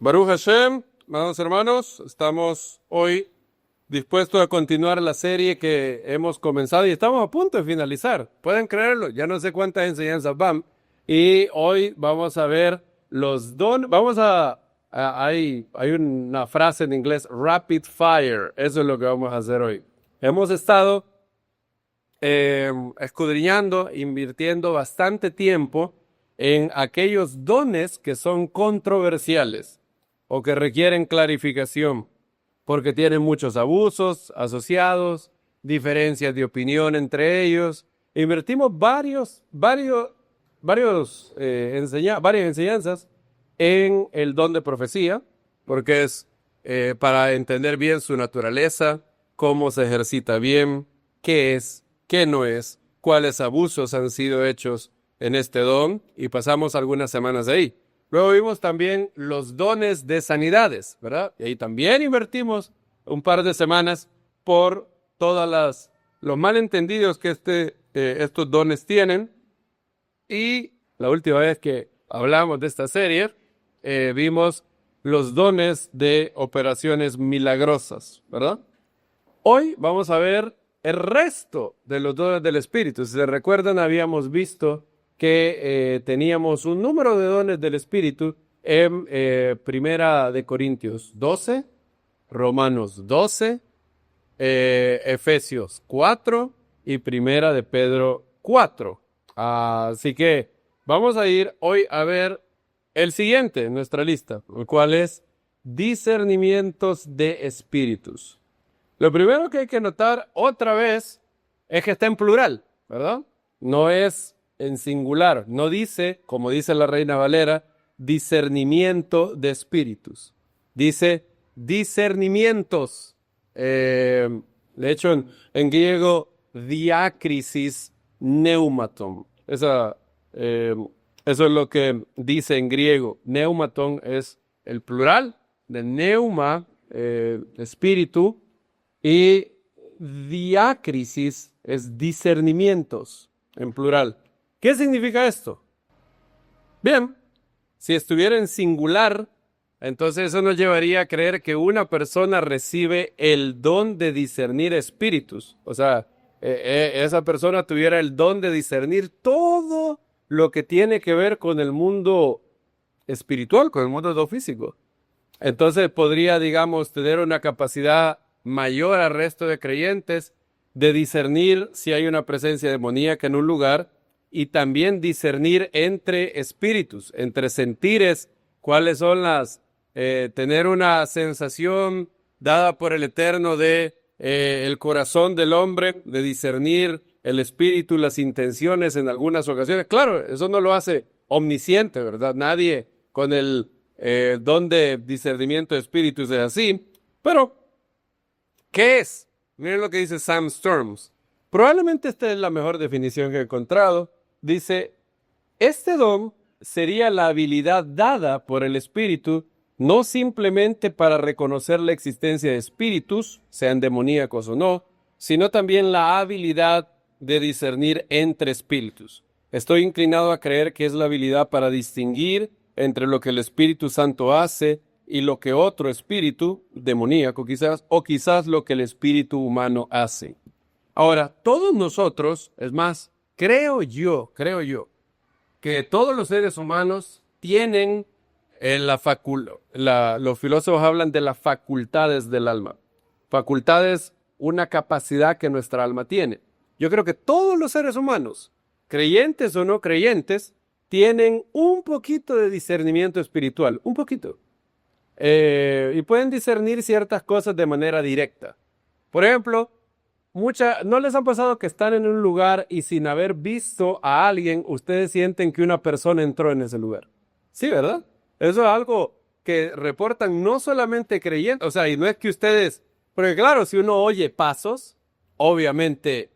Baruch Hashem, amados hermanos, estamos hoy dispuestos a continuar la serie que hemos comenzado y estamos a punto de finalizar. ¿Pueden creerlo? Ya no sé cuántas enseñanzas van. Y hoy vamos a ver los dones. Hay una frase en inglés, rapid fire. Eso es lo que vamos a hacer hoy. Hemos estado escudriñando, invirtiendo bastante tiempo en aquellos dones que son controversiales o que requieren clarificación, porque tienen muchos abusos asociados, diferencias de opinión entre ellos. Invertimos varias enseñanzas en el don de profecía, porque es para entender bien su naturaleza, cómo se ejercita bien, qué es, qué no es, cuáles abusos han sido hechos en este don, y pasamos algunas semanas ahí. Luego vimos también los dones de sanidades, ¿verdad? Y ahí también invertimos un par de semanas por todos los malentendidos que estos dones tienen. Y la última vez que hablamos de esta serie, vimos los dones de operaciones milagrosas, ¿verdad? Hoy vamos a ver el resto de los dones del Espíritu. Si se recuerdan, habíamos visto que teníamos un número de dones del Espíritu en Primera de Corintios 12, Romanos 12, Efesios 4 y Primera de Pedro 4. Así que vamos a ir hoy a ver el siguiente en nuestra lista, el cual es discernimientos de espíritus. Lo primero que hay que notar otra vez es que está en plural, ¿verdad? No es en singular, no dice, como dice la Reina Valera, discernimiento de espíritus. Dice discernimientos. De hecho, en griego, diácrisis pneumaton. Eso es lo que dice en griego. Pneumaton es el plural de neuma, espíritu, y diácrisis es discernimientos en plural. ¿Qué significa esto? Bien, si estuviera en singular, entonces eso nos llevaría a creer que una persona recibe el don de discernir espíritus. O sea, esa persona tuviera el don de discernir todo lo que tiene que ver con el mundo espiritual, con el mundo no físico. Entonces podría, digamos, tener una capacidad mayor al resto de creyentes de discernir si hay una presencia demoníaca en un lugar y también discernir entre espíritus, entre sentires, cuáles son tener una sensación dada por el Eterno de el corazón del hombre, de discernir el espíritu, las intenciones en algunas ocasiones. Claro, eso no lo hace omnisciente, ¿verdad? Nadie con el don de discernimiento de espíritus es así. Pero, ¿qué es? Miren lo que dice Sam Storms. Probablemente esta es la mejor definición que he encontrado. Dice, este don sería la habilidad dada por el espíritu no simplemente para reconocer la existencia de espíritus, sean demoníacos o no, sino también la habilidad de discernir entre espíritus. Estoy inclinado a creer que es la habilidad para distinguir entre lo que el Espíritu Santo hace y lo que otro espíritu, demoníaco quizás, o quizás lo que el espíritu humano hace. Ahora, todos nosotros, es más, creo yo, que todos los seres humanos tienen los filósofos hablan de las facultades del alma. Facultades, una capacidad que nuestra alma tiene. Yo creo que todos los seres humanos, creyentes o no creyentes, tienen un poquito de discernimiento espiritual, un poquito. Y pueden discernir ciertas cosas de manera directa. Por ejemplo, ¿no les ha pasado que están en un lugar y sin haber visto a alguien, ustedes sienten que una persona entró en ese lugar? Sí, ¿verdad? Eso es algo que reportan no solamente creyentes, o sea, y no es que ustedes, porque claro, si uno oye pasos, obviamente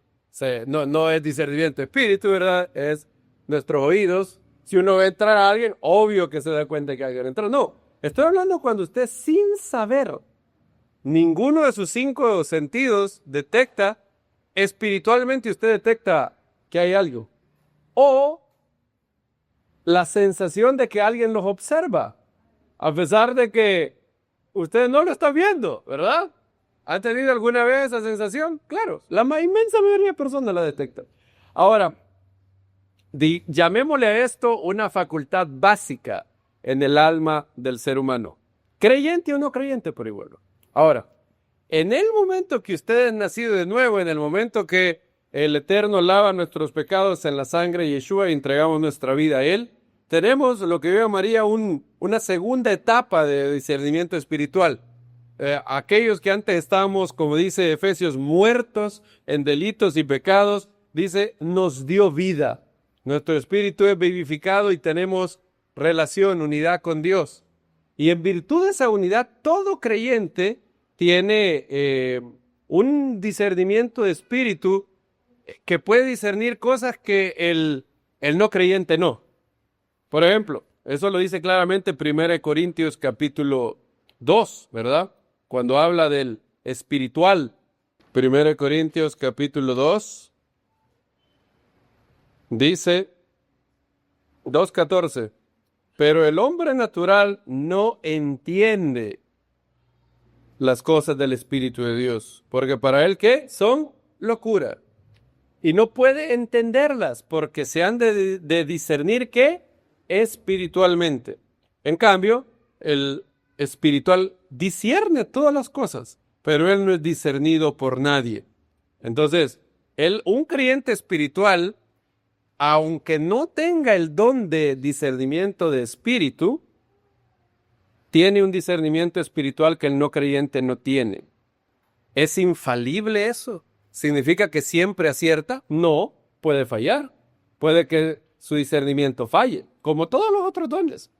no es discernimiento de espíritu, ¿verdad? Es nuestros oídos. Si uno ve entrar a alguien, obvio que se da cuenta que alguien entró. No, estoy hablando cuando usted sin saber, ninguno de sus 5 sentidos detecta, espiritualmente usted detecta que hay algo. O la sensación de que alguien los observa. A pesar de que ustedes no lo están viendo, ¿verdad? ¿Han tenido alguna vez esa sensación? Claro, la inmensa mayoría de personas la detectan. Ahora, llamémosle a esto una facultad básica en el alma del ser humano. Creyente o no creyente, por igual. Ahora, en el momento que usted es nacido de nuevo, en el momento que el Eterno lava nuestros pecados en la sangre de Yeshua y entregamos nuestra vida a Él, tenemos lo que yo llamaría una segunda etapa de discernimiento espiritual. Aquellos que antes estábamos, como dice Efesios, muertos en delitos y pecados, dice, nos dio vida. Nuestro espíritu es vivificado y tenemos relación, unidad con Dios. Y en virtud de esa unidad, todo creyente tiene un discernimiento de espíritu que puede discernir cosas que el no creyente no. Por ejemplo, eso lo dice claramente 1 Corintios capítulo 2, ¿verdad? Cuando habla del espiritual. 1 Corintios capítulo 2 dice 2:14, pero el hombre natural no entiende las cosas del Espíritu de Dios, porque para él, ¿qué? Son locura. Y no puede entenderlas, porque se han de discernir, ¿qué? Espiritualmente. En cambio, el espiritual discierne todas las cosas, pero él no es discernido por nadie. Entonces, un creyente espiritual, aunque no tenga el don de discernimiento de espíritu, tiene un discernimiento espiritual que el no creyente no tiene. ¿Es infalible eso? ¿Significa que siempre acierta? No, puede fallar. Puede que su discernimiento falle, como todos los otros dones.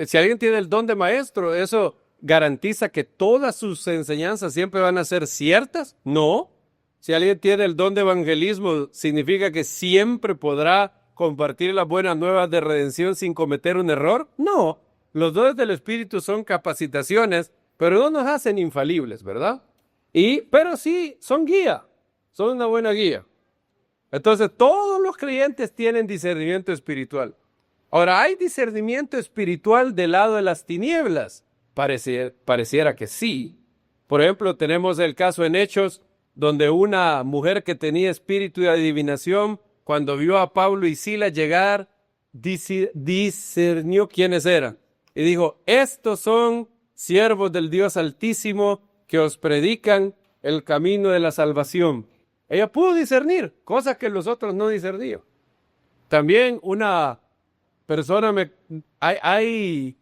Si alguien tiene el don de maestro, ¿eso garantiza que todas sus enseñanzas siempre van a ser ciertas? No. Si alguien tiene el don de evangelismo, ¿significa que siempre podrá compartir las buenas nuevas de redención sin cometer un error? No. Los dones del Espíritu son capacitaciones, pero no nos hacen infalibles, ¿verdad? Pero sí, son guía, son una buena guía. Entonces, todos los creyentes tienen discernimiento espiritual. Ahora, ¿hay discernimiento espiritual del lado de las tinieblas? Pareciera que sí. Por ejemplo, tenemos el caso en Hechos, donde una mujer que tenía espíritu de adivinación, cuando vio a Pablo y Silas llegar, discernió quiénes eran. Y dijo, estos son siervos del Dios Altísimo que os predican el camino de la salvación. Ella pudo discernir cosas que los otros no discernían. También una persona, hay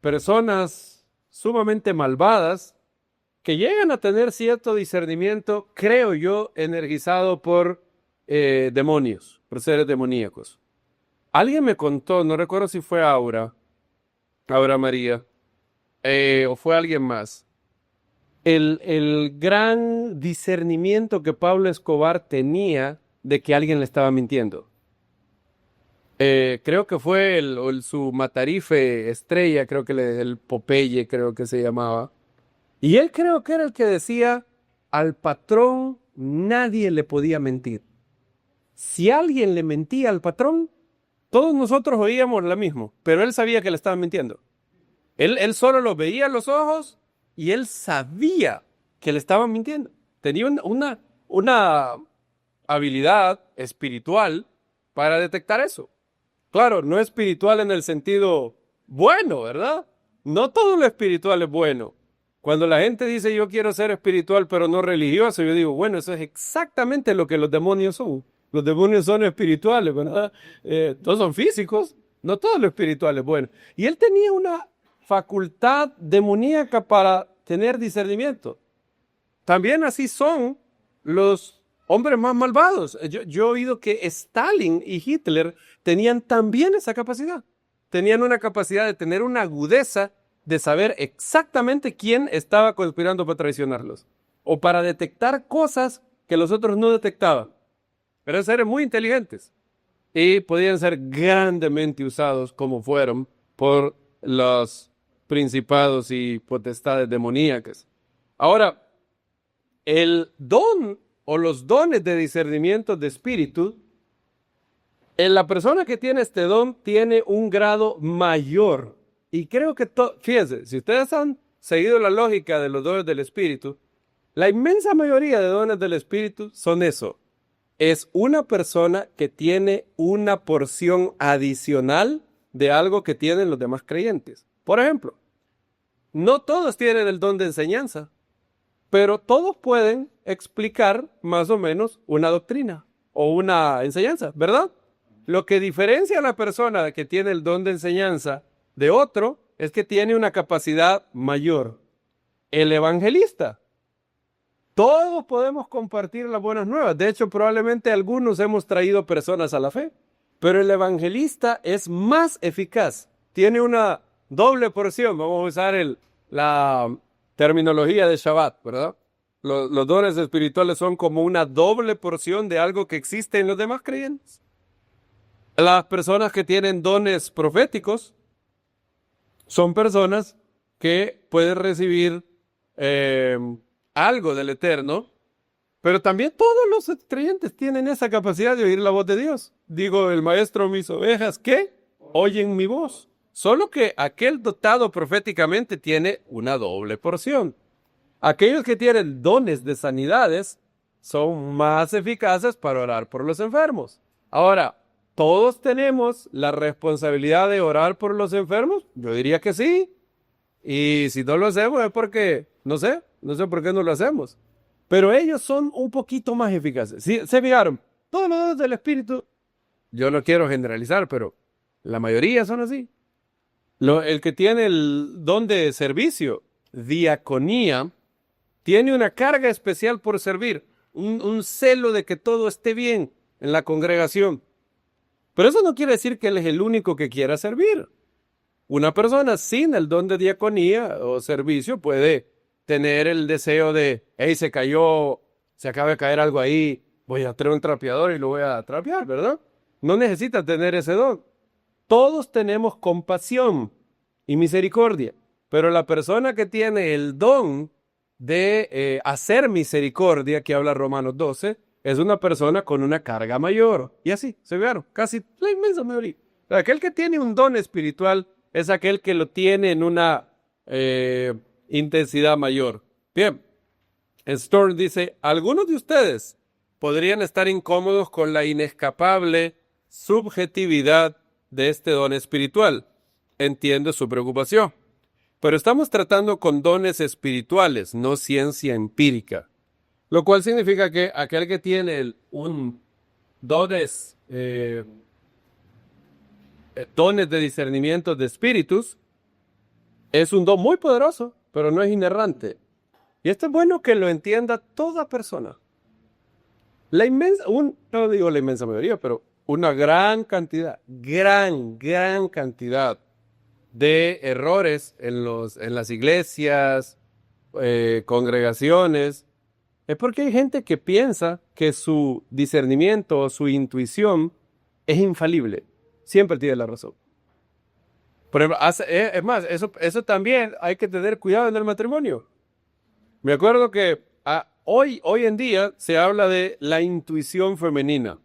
personas sumamente malvadas que llegan a tener cierto discernimiento, creo yo, energizado por demonios, por seres demoníacos. Alguien me contó, no recuerdo si fue Aura María, o fue alguien más, el gran discernimiento que Pablo Escobar tenía de que alguien le estaba mintiendo. Creo que fue su matarife estrella, creo que el Popeye, creo que se llamaba. Y él creo que era el que decía, al patrón nadie le podía mentir. Si alguien le mentía al patrón, todos nosotros oíamos lo mismo, pero él sabía que le estaban mintiendo. Él solo lo veía a los ojos y él sabía que le estaban mintiendo. Tenía una habilidad espiritual para detectar eso. Claro, no espiritual en el sentido bueno, ¿verdad? No todo lo espiritual es bueno. Cuando la gente dice yo quiero ser espiritual pero no religioso, yo digo, bueno, eso es exactamente lo que los demonios son. Los demonios son espirituales, ¿verdad? Todos son físicos, no todo lo espiritual es bueno. Y él tenía una facultad demoníaca para tener discernimiento. También así son los hombres más malvados. Yo he oído que Stalin y Hitler tenían también esa capacidad. Tenían una capacidad de tener una agudeza de saber exactamente quién estaba conspirando para traicionarlos. O para detectar cosas que los otros no detectaban. Eran seres muy inteligentes. Y podían ser grandemente usados como fueron por los principados y potestades demoníacas. Ahora, el don o los dones de discernimiento de espíritu, la persona que tiene este don tiene un grado mayor Y creo que, fíjense, si ustedes han seguido la lógica de los dones del Espíritu, la inmensa mayoría de dones del Espíritu son eso. Es una persona que tiene una porción adicional de algo que tienen los demás creyentes. Por ejemplo, no todos tienen el don de enseñanza, pero todos pueden explicar más o menos una doctrina o una enseñanza, ¿verdad? Lo que diferencia a la persona que tiene el don de enseñanza de otro es que tiene una capacidad mayor. El evangelista. Todos podemos compartir las buenas nuevas. De hecho, probablemente algunos hemos traído personas a la fe. Pero el evangelista es más eficaz. Tiene una doble porción. Vamos a usar la terminología de Shabbat, ¿verdad? Los dones espirituales son como una doble porción de algo que existe en los demás creyentes. Las personas que tienen dones proféticos son personas que pueden recibir algo del Eterno, pero también todos los creyentes tienen esa capacidad de oír la voz de Dios. Digo, el maestro, mis ovejas, ¿qué? Oyen mi voz. Solo que aquel dotado proféticamente tiene una doble porción. Aquellos que tienen dones de sanidades son más eficaces para orar por los enfermos. Ahora, ¿todos tenemos la responsabilidad de orar por los enfermos? Yo diría que sí. Y si no lo hacemos es porque, no sé por qué no lo hacemos. Pero ellos son un poquito más eficaces. ¿Sí? ¿Se fijaron? Todos los dones del Espíritu, yo no quiero generalizar, pero la mayoría son así. El que tiene el don de servicio, diaconía, tiene una carga especial por servir, un celo de que todo esté bien en la congregación. Pero eso no quiere decir que él es el único que quiera servir. Una persona sin el don de diaconía o servicio puede tener el deseo de, hey, se acaba de caer algo ahí, voy a traer un trapeador y lo voy a trapear, ¿verdad? No necesita tener ese don. Todos tenemos compasión y misericordia, pero la persona que tiene el don de hacer misericordia, que habla Romanos 12, es una persona con una carga mayor. Y así, se vieron, casi la inmensa mayoría. Aquel que tiene un don espiritual es aquel que lo tiene en una intensidad mayor. Bien, Storm dice, algunos de ustedes podrían estar incómodos con la inescapable subjetividad de este don espiritual. Entiendo su preocupación. Pero estamos tratando con dones espirituales, no ciencia empírica. Lo cual significa que aquel que tiene dones de discernimiento de espíritus es un don muy poderoso, pero no es inerrante. Y esto es bueno que lo entienda toda persona. No digo la inmensa mayoría, pero una gran cantidad de errores en las iglesias, congregaciones, es porque hay gente que piensa que su discernimiento o su intuición es infalible. Siempre tiene la razón. Por ejemplo, es más, eso también hay que tener cuidado en el matrimonio. Me acuerdo que hoy en día se habla de la intuición femenina,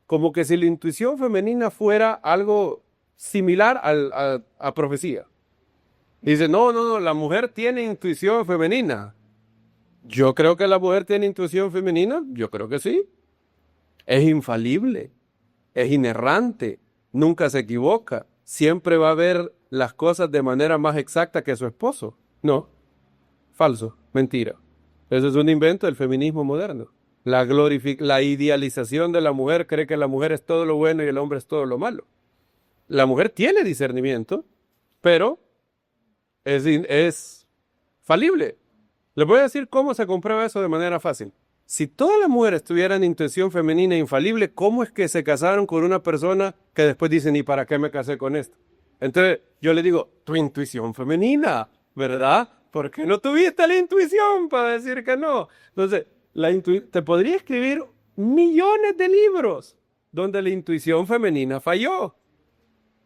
como que si la intuición femenina fuera algo similar a profecía. Dice, no, la mujer tiene intuición femenina. Yo creo que la mujer tiene intuición femenina, yo creo que sí. Es infalible, es inerrante, nunca se equivoca, siempre va a ver las cosas de manera más exacta que su esposo. No, falso, mentira. Eso es un invento del feminismo moderno. La idealización de la mujer cree que la mujer es todo lo bueno y el hombre es todo lo malo. La mujer tiene discernimiento, pero es falible. Les voy a decir cómo se comprueba eso de manera fácil. Si todas las mujeres tuvieran intuición femenina infalible, ¿cómo es que se casaron con una persona que después dicen, ¿y para qué me casé con esto? Entonces yo le digo, tu intuición femenina, ¿verdad? ¿Por qué no tuviste la intuición para decir que no? Entonces, te podría escribir millones de libros donde la intuición femenina falló.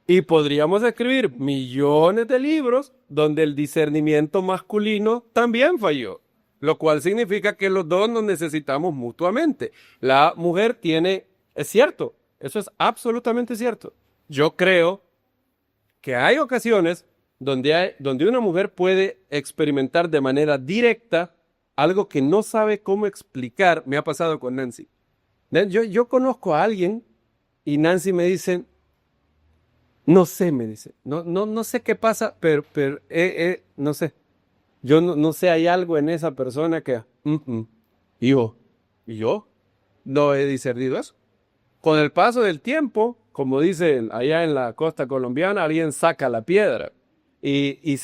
Y podríamos escribir millones de libros donde el discernimiento masculino también falló. Lo cual significa que los dos nos necesitamos mutuamente. La mujer es cierto, eso es absolutamente cierto. Yo creo que hay ocasiones donde una mujer puede experimentar de manera directa algo que no sabe cómo explicar. Me ha pasado con Nancy. Yo conozco a alguien y Nancy me dice, no sé, me dice, no sé qué pasa, pero no sé. Yo no sé, hay algo en esa persona que... Y yo no he discernido eso. Con el paso del tiempo, como dicen allá en la costa colombiana, alguien saca la piedra. Y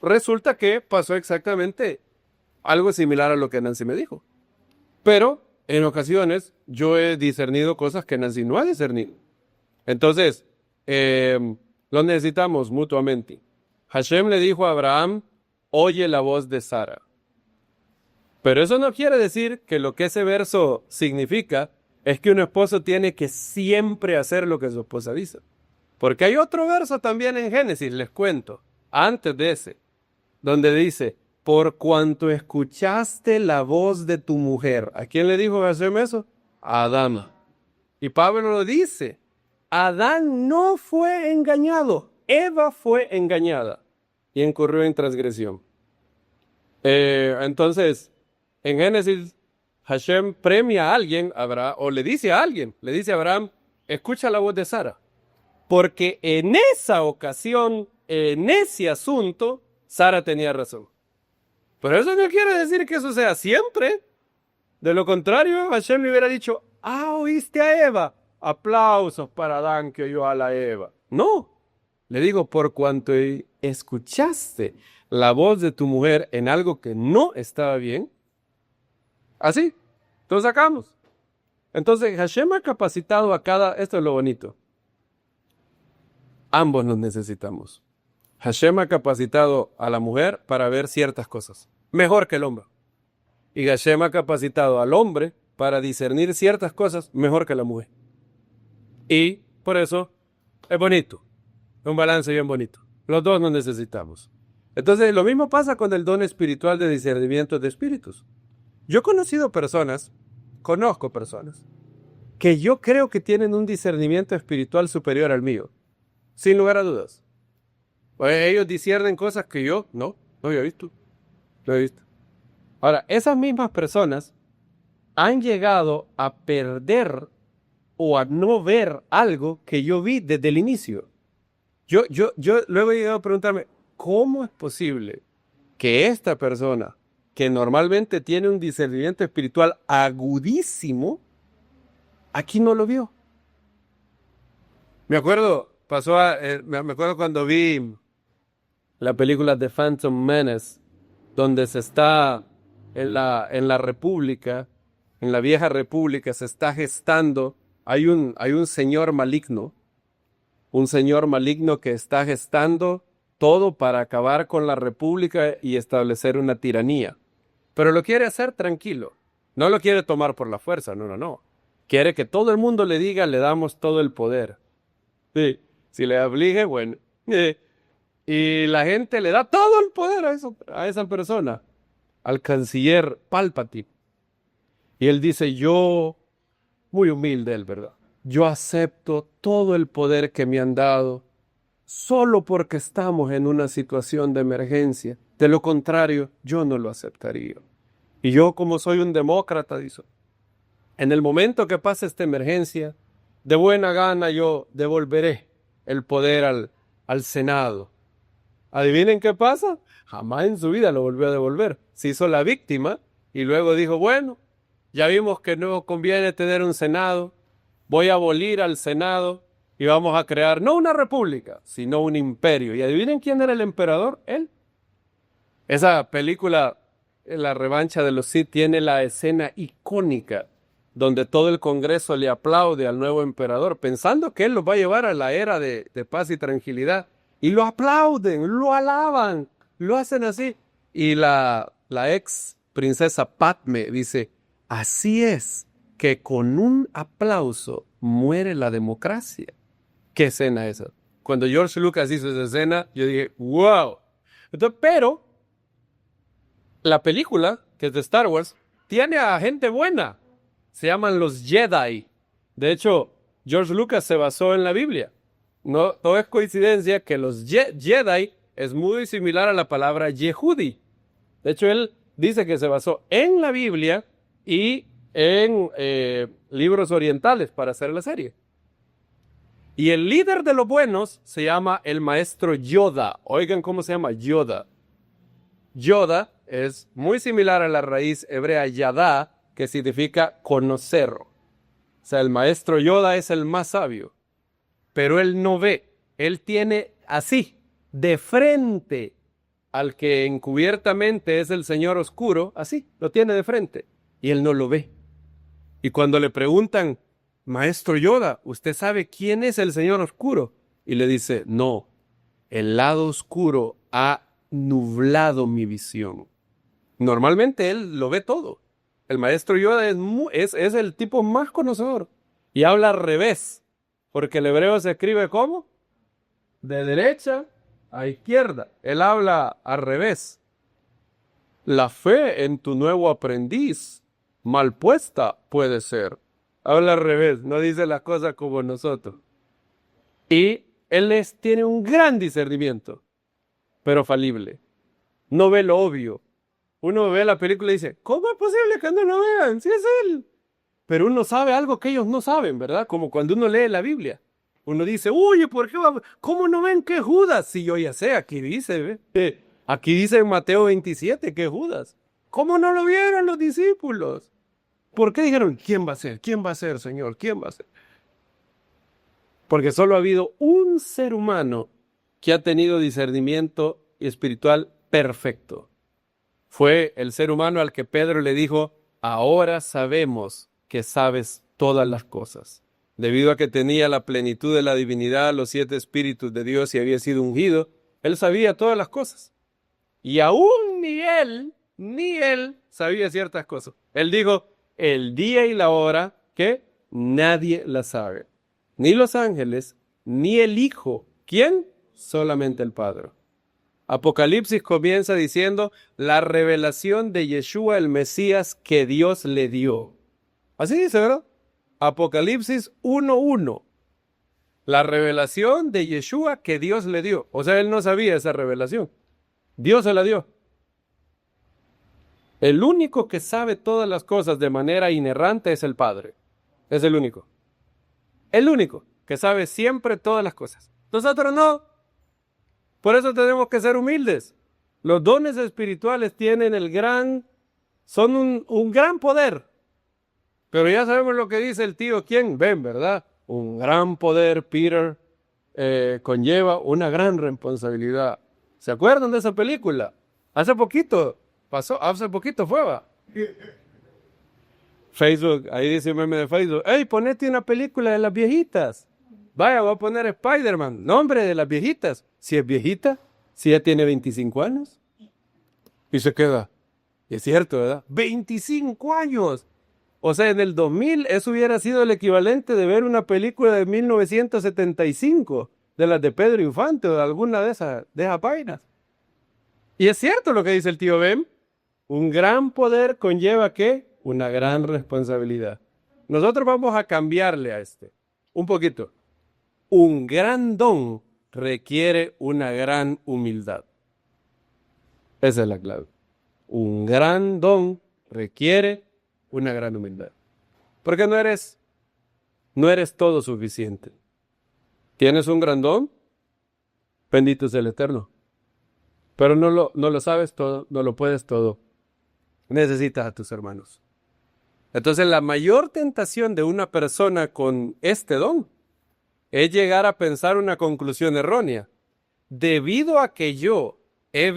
resulta que pasó exactamente algo similar a lo que Nancy me dijo. Pero en ocasiones yo he discernido cosas que Nancy no ha discernido. Entonces, lo necesitamos mutuamente. Hashem le dijo a Abraham, oye la voz de Sara. Pero eso no quiere decir que lo que ese verso significa es que un esposo tiene que siempre hacer lo que su esposa dice. Porque hay otro verso también en Génesis, les cuento, antes de ese, donde dice, por cuanto escuchaste la voz de tu mujer. ¿A quién le dijo Hashem eso? A Adán. Y Pablo lo dice, Adán no fue engañado, Eva fue engañada y incurrió en transgresión. Entonces, en Génesis, Hashem premia a alguien, o le dice a alguien, le dice a Abraham, escucha la voz de Sara. Porque en esa ocasión, en ese asunto, Sara tenía razón. Pero eso no quiere decir que eso sea siempre. De lo contrario, Hashem le hubiera dicho, oíste a Eva. Aplausos para Adán que oyó a la Eva. No, le digo, por cuanto escuchaste la voz de tu mujer en algo que no estaba bien, así, lo sacamos. Entonces, Hashem ha capacitado a esto es lo bonito. Ambos nos necesitamos. Hashem ha capacitado a la mujer para ver ciertas cosas, mejor que el hombre. Y Hashem ha capacitado al hombre para discernir ciertas cosas mejor que la mujer. Y por eso es bonito, es un balance bien bonito. Los dos nos necesitamos. Entonces, lo mismo pasa con el don espiritual de discernimiento de espíritus. Yo conozco personas, que yo creo que tienen un discernimiento espiritual superior al mío, sin lugar a dudas. Pues ellos disciernen cosas que yo no había visto. No he visto. Ahora, esas mismas personas han llegado a perder o a no ver algo que yo vi desde el inicio. Yo luego he llegado a preguntarme, ¿cómo es posible que esta persona, que normalmente tiene un discernimiento espiritual agudísimo, aquí no lo vio? Me acuerdo cuando vi la película The Phantom Menace, donde se está en la República, en la vieja República, se está gestando, hay un señor maligno que está gestando todo para acabar con la República y establecer una tiranía. Pero lo quiere hacer tranquilo, no lo quiere tomar por la fuerza, no. Quiere que todo el mundo le diga, le damos todo el poder. Sí, si le aflige, bueno. Y la gente le da todo el poder a esa persona, al canciller Palpatine. Y él dice, yo, muy humilde él, ¿verdad? Yo acepto todo el poder que me han dado solo porque estamos en una situación de emergencia. De lo contrario, yo no lo aceptaría. Y yo, como soy un demócrata, dice, en el momento que pase esta emergencia, de buena gana yo devolveré el poder al Senado. ¿Adivinen qué pasa? Jamás en su vida lo volvió a devolver. Se hizo la víctima y luego dijo, bueno, ya vimos que no conviene tener un Senado, voy a abolir al Senado y vamos a crear no una república, sino un imperio. ¿Y adivinen quién era el emperador? Él. Esa película, La revancha de los Sith, tiene la escena icónica donde todo el Congreso le aplaude al nuevo emperador, pensando que él los va a llevar a la era de paz y tranquilidad. Y lo aplauden, lo alaban, lo hacen así. Y la ex princesa Padme dice, así es que con un aplauso muere la democracia. ¿Qué escena es esa? Cuando George Lucas hizo esa escena, yo dije, wow. Entonces, pero la película, que es de Star Wars, tiene a gente buena. Se llaman los Jedi. De hecho, George Lucas se basó en la Biblia. No, todo es coincidencia que los Jedi es muy similar a la palabra Yehudi. De hecho, él dice que se basó en la Biblia y en libros orientales para hacer la serie. Y el líder de los buenos se llama el maestro Yoda. Oigan cómo se llama Yoda. Yoda es muy similar a la raíz hebrea Yadá, que significa conocer. O sea, el maestro Yoda es el más sabio, pero él no ve. Él tiene así, de frente al que encubiertamente es el señor oscuro, así, lo tiene de frente, y él no lo ve. Y cuando le preguntan, Maestro Yoda, ¿usted sabe quién es el señor oscuro? Y le dice, no, el lado oscuro ha nublado mi visión. Normalmente él lo ve todo. El maestro Yoda es el tipo más conocedor y habla al revés, porque el hebreo se escribe ¿cómo? De derecha a izquierda. Él habla al revés. La fe en tu nuevo aprendiz, mal puesta puede ser. Habla al revés, no dice las cosas como nosotros. Y él tiene un gran discernimiento, pero falible. No ve lo obvio. Uno ve la película y dice, ¿cómo es posible que no lo vean? Si es él. Pero uno sabe algo que ellos no saben, ¿verdad? Como cuando uno lee la Biblia. Uno dice, oye, ¿por qué cómo no ven que Judas? Si yo ya sé, aquí dice, ¿ve? Aquí dice en Mateo 27 que Judas. ¿Cómo no lo vieron los discípulos? ¿Por qué dijeron, ¿quién va a ser? ¿Quién va a ser, Señor? ¿Quién va a ser? Porque solo ha habido un ser humano que ha tenido discernimiento espiritual perfecto. Fue el ser humano al que Pedro le dijo, ahora sabemos que sabes todas las cosas. Debido a que tenía la plenitud de la divinidad, los 7 espíritus de Dios y había sido ungido, él sabía todas las cosas. Y aún ni él sabía ciertas cosas. Él dijo, el día y la hora que nadie la sabe. Ni los ángeles, ni el Hijo. ¿Quién? Solamente el Padre. Apocalipsis comienza diciendo la revelación de Yeshua el Mesías que Dios le dio. Así dice, ¿verdad? Apocalipsis 1:1. La revelación de Yeshua que Dios le dio. O sea, él no sabía esa revelación. Dios se la dio. El único que sabe todas las cosas de manera inerrante es el Padre. Es el único. El único que sabe siempre todas las cosas. Nosotros no. Por eso tenemos que ser humildes. Los dones espirituales tienen son un gran poder. Pero ya sabemos lo que dice el tío, ¿quién? Ben, ¿verdad? Un gran poder, Peter, conlleva una gran responsabilidad. ¿Se acuerdan de esa película? Hace poquito fue, va. Facebook, ahí dice un meme de Facebook, ¡ey, ponete una película de las viejitas! Vaya, voy a poner Spider-Man, nombre de las viejitas. Si es viejita, si ya tiene 25 años. Y se queda. Y es cierto, ¿verdad? 25 años. O sea, en el 2000 eso hubiera sido el equivalente de ver una película de 1975, de las de Pedro Infante o de alguna de esas vainas. Y es cierto lo que dice el tío Ben. Un gran poder conlleva ¿qué? Una gran responsabilidad. Nosotros vamos a cambiarle a un poquito. Un gran don requiere una gran humildad. Esa es la clave. Un gran don requiere una gran humildad. Porque no eres todo suficiente. ¿Tienes un gran don? Bendito es el Eterno. Pero no lo sabes todo, no lo puedes todo. Necesitas a tus hermanos. Entonces la mayor tentación de una persona con este don es llegar a pensar una conclusión errónea. Debido a que yo he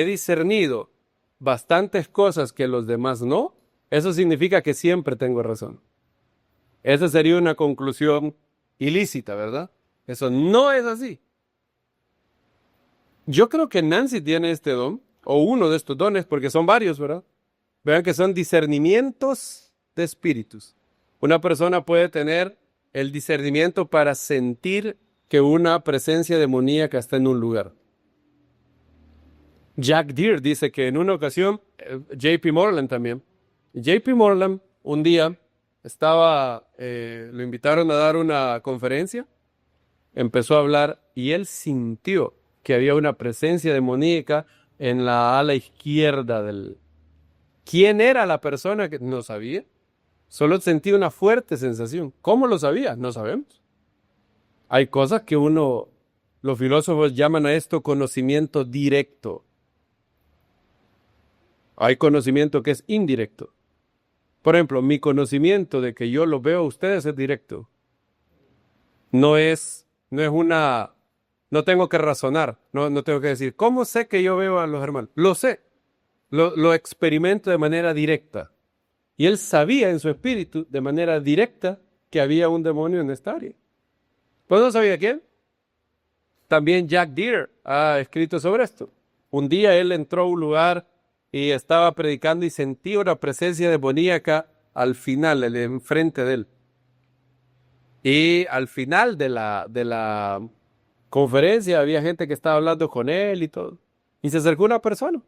discernido bastantes cosas que los demás no, eso significa que siempre tengo razón. Esa sería una conclusión ilícita, ¿verdad? Eso no es así. Yo creo que Nancy tiene este don, o uno de estos dones, porque son varios, ¿verdad? Vean que son discernimientos de espíritus. Una persona puede tener el discernimiento para sentir que una presencia demoníaca está en un lugar. Jack Deere dice que en una ocasión, J.P. Moreland también, J.P. Moreland un día lo invitaron a dar una conferencia empezó a hablar y él sintió que había una presencia demoníaca en la ala izquierda del... ¿Quién era la persona que no sabía? Solo sentía una fuerte sensación. ¿Cómo lo sabía? No sabemos. Hay cosas que los filósofos llaman a esto conocimiento directo. Hay conocimiento que es indirecto. Por ejemplo, mi conocimiento de que yo lo veo a ustedes es directo. No tengo que razonar, no tengo que decir, ¿cómo sé que yo veo a los hermanos? Lo sé, lo experimento de manera directa. Y él sabía en su espíritu, de manera directa, que había un demonio en esta área. ¿Pues no sabía quién? También Jack Deere ha escrito sobre esto. Un día él entró a un lugar y estaba predicando y sentía una presencia demoníaca al final, enfrente de él. Y al final de la conferencia había gente que estaba hablando con él y todo. Y se acercó una persona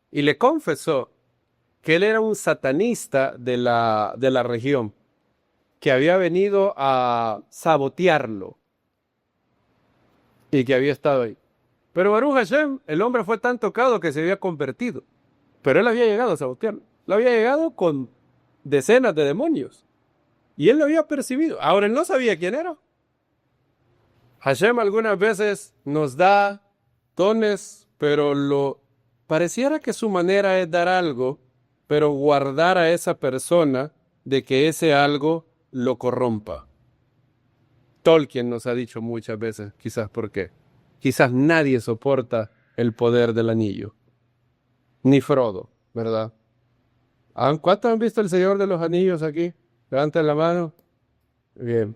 y le confesó que él era un satanista de la región, que había venido a sabotearlo y que había estado ahí. Pero Baruch Hashem, el hombre fue tan tocado que se había convertido. Pero él había llegado a sabotearlo. Él había llegado con decenas de demonios. Y él lo había percibido. Ahora él no sabía quién era. Hashem algunas veces nos da dones, pero pareciera que su manera es dar algo, pero guardar a esa persona de que ese algo lo corrompa. Tolkien nos ha dicho muchas veces, quizás por qué. Quizás nadie soporta el poder del anillo. Ni Frodo, ¿verdad? ¿Cuántos han visto El Señor de los Anillos aquí? Levanten la mano. Bien.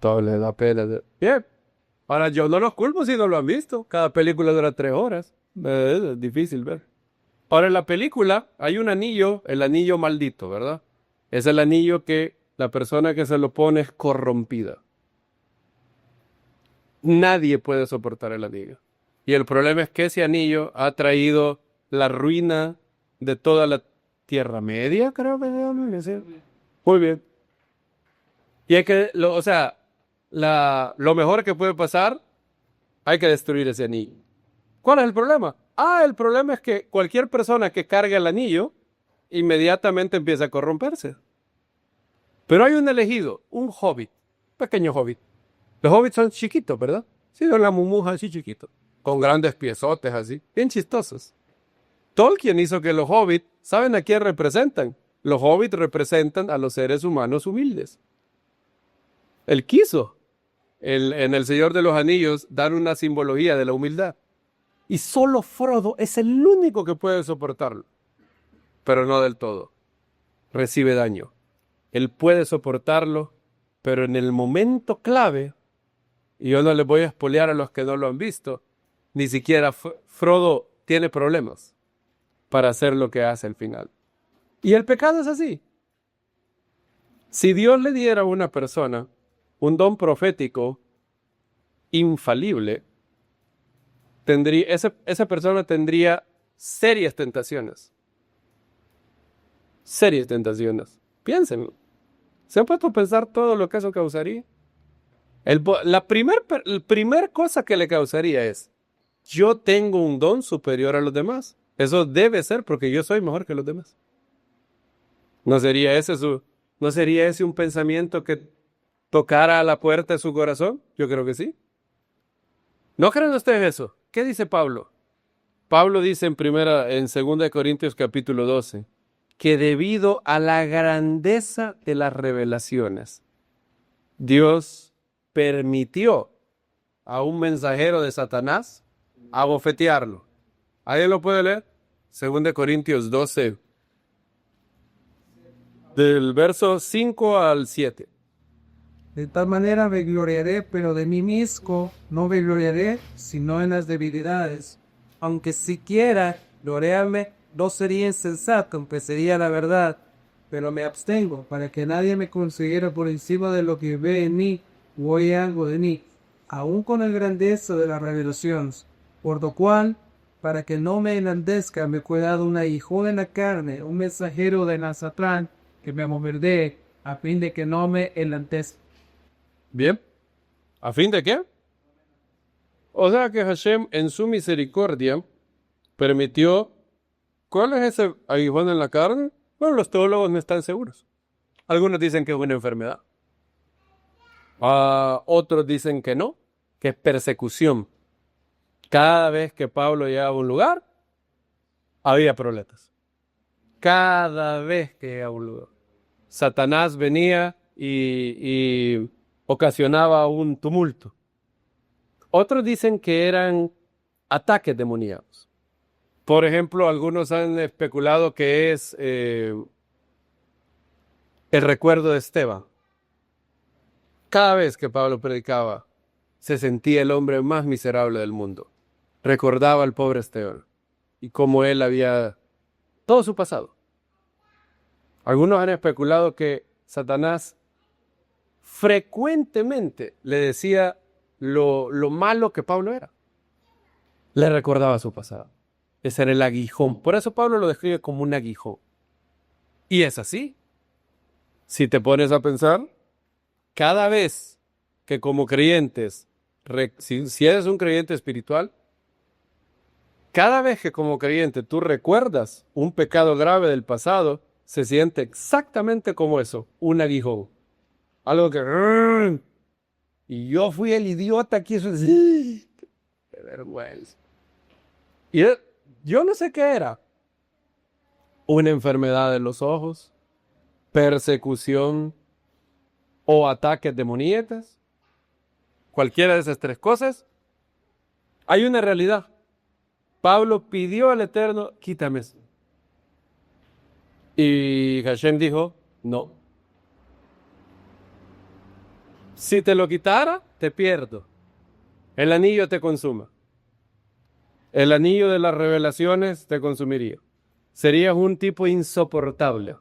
Todo les da pena. Bien. Ahora, yo no los culpo si no lo han visto. Cada película dura 3 horas. Es difícil ver. Ahora, en la película hay un anillo, el anillo maldito, ¿verdad? Es el anillo que la persona que se lo pone es corrompida. Nadie puede soportar el anillo. Y el problema es que ese anillo ha traído la ruina de toda la Tierra Media, creo que sí. Muy bien. Y hay que, lo mejor que puede pasar, hay que destruir ese anillo. ¿Cuál es el problema? El problema es que cualquier persona que cargue el anillo, inmediatamente empieza a corromperse. Pero hay un elegido, un hobbit, pequeño hobbit. Los hobbits son chiquitos, ¿verdad? Sí, son la mumuja así chiquitos, con grandes piezotes así, bien chistosos. Tolkien hizo que los hobbits, ¿saben a quién representan? Los hobbits representan a los seres humanos humildes. Él quiso, en El Señor de los Anillos, dar una simbología de la humildad. Y solo Frodo es el único que puede soportarlo. Pero no del todo. Recibe daño. Él puede soportarlo, pero en el momento clave, y yo no les voy a espolear a los que no lo han visto, ni siquiera Frodo tiene problemas para hacer lo que hace al final. Y el pecado es así. Si Dios le diera a una persona un don profético infalible, esa persona tendría serias tentaciones. Serias tentaciones. Piénsenlo. ¿Se han puesto a pensar todo lo que eso causaría? La primer cosa que le causaría es, yo tengo un don superior a los demás. Eso debe ser porque yo soy mejor que los demás. ¿No sería ese un pensamiento que tocara a la puerta de su corazón? Yo creo que sí. ¿No creen ustedes eso? ¿Qué dice Pablo? Pablo dice en 2 Corintios capítulo 12, que debido a la grandeza de las revelaciones, Dios permitió a un mensajero de Satanás abofetearlo. ¿Alguien lo puede leer? 2 Corintios 12, del verso 5 al 7. De tal manera me gloriaré, pero de mí mismo no me gloriaré, sino en las debilidades. Aunque siquiera gloriarme no sería insensato, aunque sería la verdad. Pero me abstengo, para que nadie me considere por encima de lo que ve en mí o oye algo de mí, aun con la grandeza de las revelaciones. Por lo cual, para que no me enaltezca, me fue dado un aguijón en la carne, un mensajero de Nazatlán, que me amobardee, a fin de que no me enaltezca. Bien. ¿A fin de qué? O sea que Hashem en su misericordia permitió. ¿Cuál es ese aguijón en la carne? Bueno, los teólogos no están seguros. Algunos dicen que es una enfermedad. Otros dicen que no, que es persecución. Cada vez que Pablo llegaba a un lugar, había problemas. Cada vez que llegaba a un lugar. Satanás venía y ocasionaba un tumulto. Otros dicen que eran ataques demoníacos. Por ejemplo, algunos han especulado que es el recuerdo de Esteban. Cada vez que Pablo predicaba, se sentía el hombre más miserable del mundo. Recordaba al pobre Esteban y cómo él había todo su pasado. Algunos han especulado que Satanás frecuentemente le decía lo malo que Pablo era. Le recordaba su pasado. Ese era el aguijón. Por eso Pablo lo describe como un aguijón. Y es así. Si te pones a pensar, cada vez que como creyentes, si eres un creyente espiritual, cada vez que como creyente tú recuerdas un pecado grave del pasado, se siente exactamente como eso, un aguijón. Algo que... Y yo fui el idiota que hizo... ¡Qué vergüenza! Y yo no sé qué era. Una enfermedad de los ojos, persecución o ataques demoníacos. Cualquiera de esas tres cosas. Hay una realidad. Pablo pidió al Eterno, quítame eso. Y Hashem dijo, no. Si te lo quitara, te pierdo. El anillo te consuma. El anillo de las revelaciones te consumiría. Serías un tipo insoportable.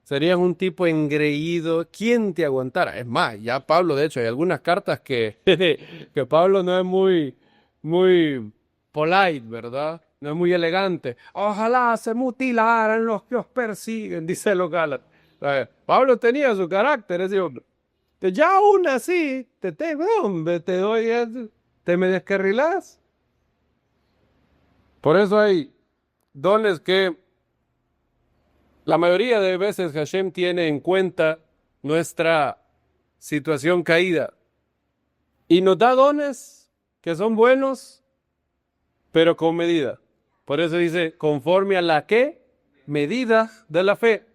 Serías un tipo engreído. ¿Quién te aguantara? Es más, ya Pablo, de hecho, hay algunas cartas que Pablo no es muy polite, ¿verdad? No es muy elegante. Ojalá se mutilaran los que os persiguen, dice los Gálatas. Pablo tenía su carácter, ese hombre. Ya aún así, hombre, te me descarrilás. Por eso hay dones que la mayoría de veces Hashem tiene en cuenta nuestra situación caída y nos da dones que son buenos, pero con medida. Por eso dice, conforme a la ¿qué? Medida de la fe.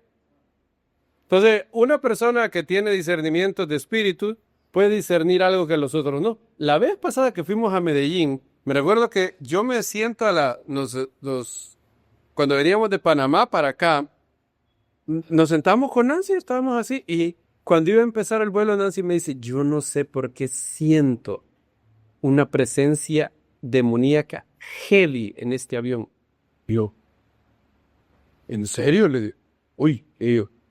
Entonces, una persona que tiene discernimiento de espíritu puede discernir algo que los otros no. La vez pasada que fuimos a Medellín, me recuerdo que yo me siento cuando veníamos de Panamá para acá, nos sentamos con Nancy, estábamos así, y cuando iba a empezar el vuelo, Nancy me dice, yo no sé por qué siento una presencia demoníaca heavy en este avión. Yo, ¿en serio? Le digo, uy,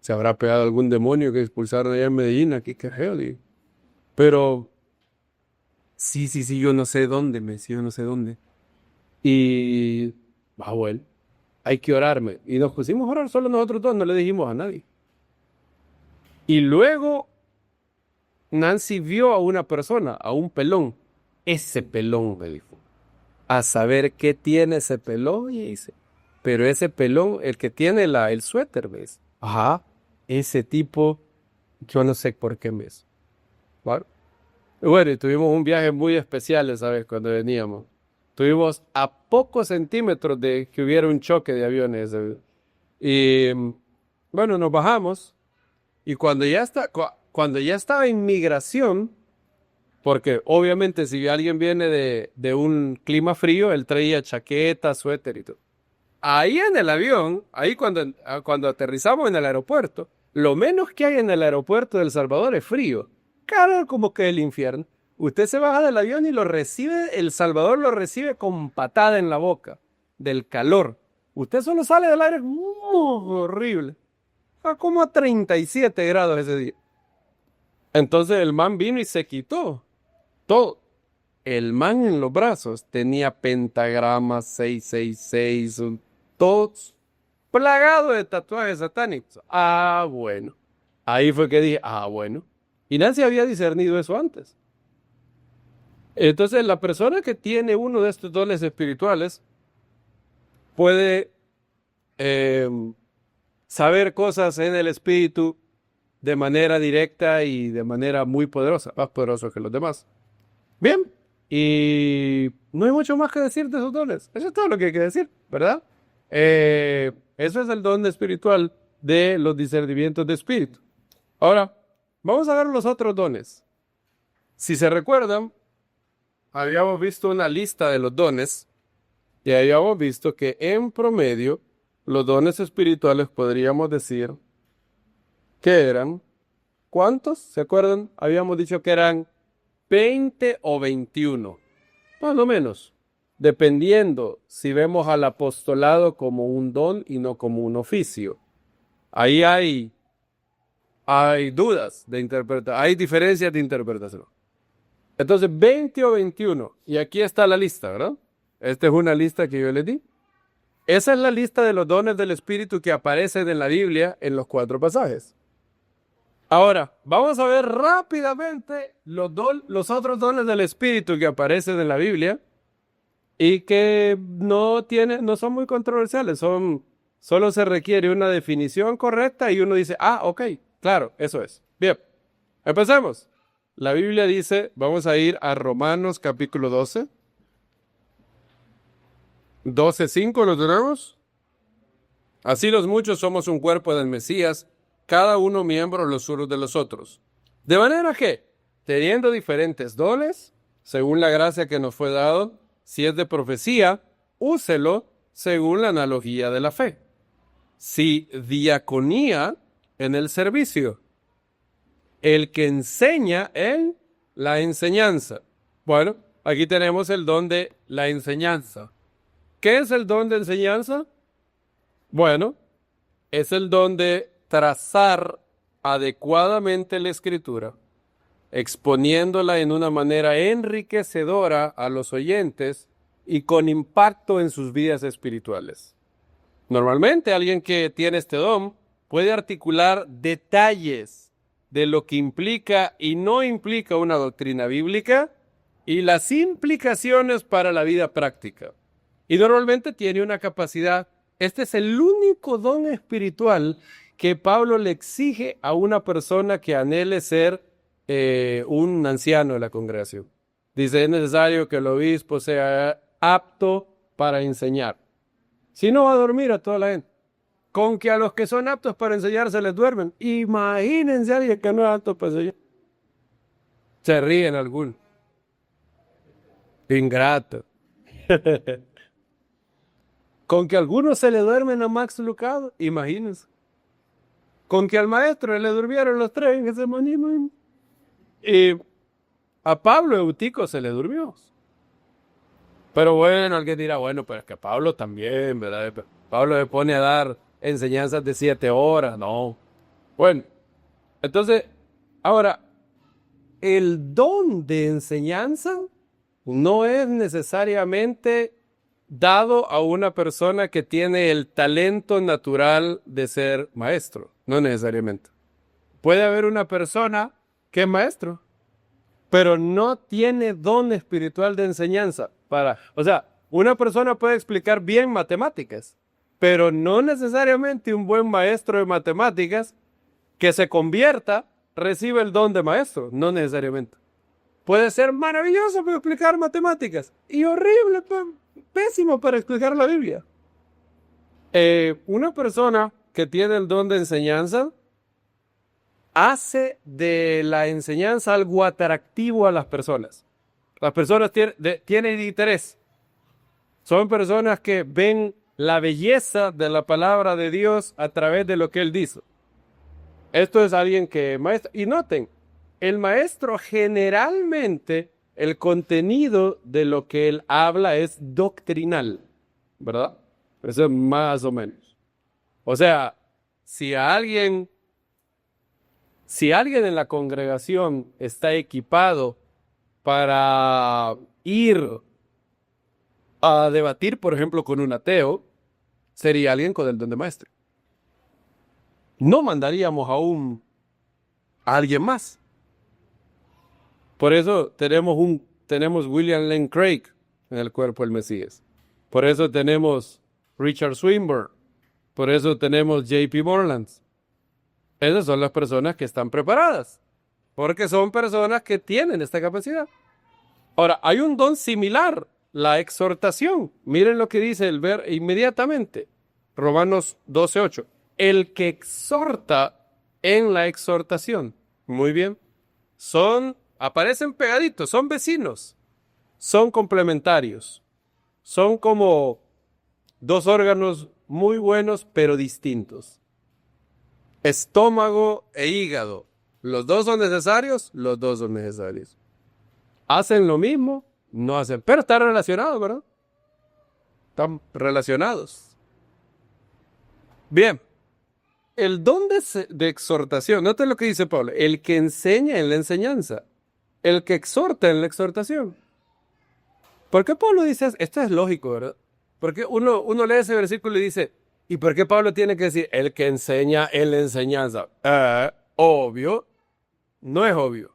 ¿se habrá pegado algún demonio que expulsaron allá en Medellín? Aquí, qué heavy. Pero, sí, yo no sé dónde, yo no sé dónde. Y, bueno, hay que orarme. Y nos pusimos a orar solo nosotros dos, no le dijimos a nadie. Y luego, Nancy vio a una persona, a un pelón. Ese pelón, me dijo. A saber qué tiene ese pelón, y dice. Pero ese pelón, el que tiene el suéter, ¿ves? Ajá, ese tipo, yo no sé por qué mes. ¿Vale? Bueno, y tuvimos un viaje muy especial esa vez cuando veníamos. Tuvimos a pocos centímetros de que hubiera un choque de aviones. Y bueno, nos bajamos y cuando ya estaba en migración, porque obviamente si alguien viene de un clima frío, él traía chaqueta, suéter y todo. Ahí en el avión, ahí cuando aterrizamos en el aeropuerto, lo menos que hay en el aeropuerto de El Salvador es frío. Claro, como que el infierno. Usted se baja del avión y El Salvador lo recibe con patada en la boca, del calor. Usted solo sale del aire, horrible. Está como a 37 grados ese día. Entonces el man vino y se quitó todo. El man en los brazos tenía pentagramas, 666, todo plagado de tatuajes satánicos. Bueno. Ahí fue que dije, bueno. Y Nancy había discernido eso antes. Entonces, la persona que tiene uno de estos dones espirituales puede eh, saber cosas en el espíritu de manera directa y de manera muy poderosa, más poderosa que los demás. Bien, y no hay mucho más que decir de esos dones. Eso es todo lo que hay que decir, ¿verdad? Eso es el don espiritual de los discernimientos de espíritu. Ahora, vamos a ver los otros dones. Si se recuerdan, habíamos visto una lista de los dones y habíamos visto que en promedio los dones espirituales podríamos decir que eran, ¿cuántos? ¿Se acuerdan? Habíamos dicho que eran 20 o 21, más o menos, dependiendo si vemos al apostolado como un don y no como un oficio. Ahí hay dudas de interpretación, hay diferencias de interpretación. Entonces, 20 o 21, y aquí está la lista, ¿verdad? Esta es una lista que yo les di. Esa es la lista de los dones del Espíritu que aparecen en la Biblia en los 4 pasajes. Ahora, vamos a ver rápidamente los otros dones del Espíritu que aparecen en la Biblia y que no son muy controversiales, solo se requiere una definición correcta y uno dice, ok, claro, eso es. Bien, empecemos. La Biblia dice, vamos a ir a Romanos capítulo 12. 12:5, ¿lo tenemos? Así los muchos somos un cuerpo del Mesías, cada uno miembro los unos de los otros. De manera que, teniendo diferentes dones, según la gracia que nos fue dado, si es de profecía, úselo según la analogía de la fe. Si diaconía, en el servicio. El que enseña en la enseñanza. Bueno, aquí tenemos el don de la enseñanza. ¿Qué es el don de enseñanza? Bueno, es el don de trazar adecuadamente la escritura, exponiéndola en una manera enriquecedora a los oyentes y con impacto en sus vidas espirituales. Normalmente alguien que tiene este don puede articular detalles de lo que implica y no implica una doctrina bíblica y las implicaciones para la vida práctica. Y normalmente tiene una capacidad. Este es el único don espiritual que Pablo le exige a una persona que anhele ser un anciano de la congregación. Dice, es necesario que el obispo sea apto para enseñar. Si no, va a dormir a toda la gente. Con que a los que son aptos para enseñar se les duermen. Imagínense a alguien que no es apto para enseñar. Se ríen algunos. Ingrato. Con que a algunos se le duermen a Max Lucado, imagínense. Con que al maestro le durmieron los 3 en ese momento. Y a Pablo Eutico se le durmió. Pero bueno, alguien dirá, bueno, pero es que Pablo también, ¿verdad? Pablo le pone a dar enseñanzas de 7 horas, no. Bueno, entonces, ahora, el don de enseñanza no es necesariamente dado a una persona que tiene el talento natural de ser maestro, no necesariamente. Puede haber una persona que es maestro, pero no tiene don espiritual de enseñanza. O sea, una persona puede explicar bien matemáticas, pero no necesariamente un buen maestro de matemáticas que se convierta recibe el don de maestro, no necesariamente. Puede ser maravilloso para explicar matemáticas y horrible, pésimo para explicar la Biblia. Una persona que tiene el don de enseñanza hace de la enseñanza algo atractivo a las personas. Las personas tienen interés. Son personas que ven la belleza de la palabra de Dios a través de lo que Él dice. Esto es alguien que maestro. Y noten, el maestro generalmente, el contenido de lo que él habla es doctrinal, ¿verdad? Eso es más o menos. O sea, si alguien en la congregación está equipado para ir a debatir, por ejemplo, con un ateo, sería alguien con el don de maestro. No mandaríamos a alguien más. Por eso tenemos tenemos William Lane Craig en el cuerpo del Mesías. Por eso tenemos Richard Swinburne. Por eso tenemos J.P. Moreland. Esas son las personas que están preparadas, porque son personas que tienen esta capacidad. Ahora, hay un don similar, la exhortación. Miren lo que dice el ver inmediatamente. Romanos 12:8. El que exhorta en la exhortación. Muy bien. Aparecen pegaditos, son vecinos. Son complementarios. Son como dos órganos muy buenos, pero distintos. Estómago e hígado. ¿Los dos son necesarios? Los dos son necesarios. ¿Hacen lo mismo? No hacen. Pero están relacionados, ¿verdad? Están relacionados. Bien. El don de exhortación. Noten lo que dice Pablo. El que enseña en la enseñanza. El que exhorta en la exhortación. ¿Por qué Pablo dice eso? Esto es lógico, ¿verdad? Porque uno lee ese versículo y dice, ¿y por qué Pablo tiene que decir el que enseña en la enseñanza? Obvio. No es obvio.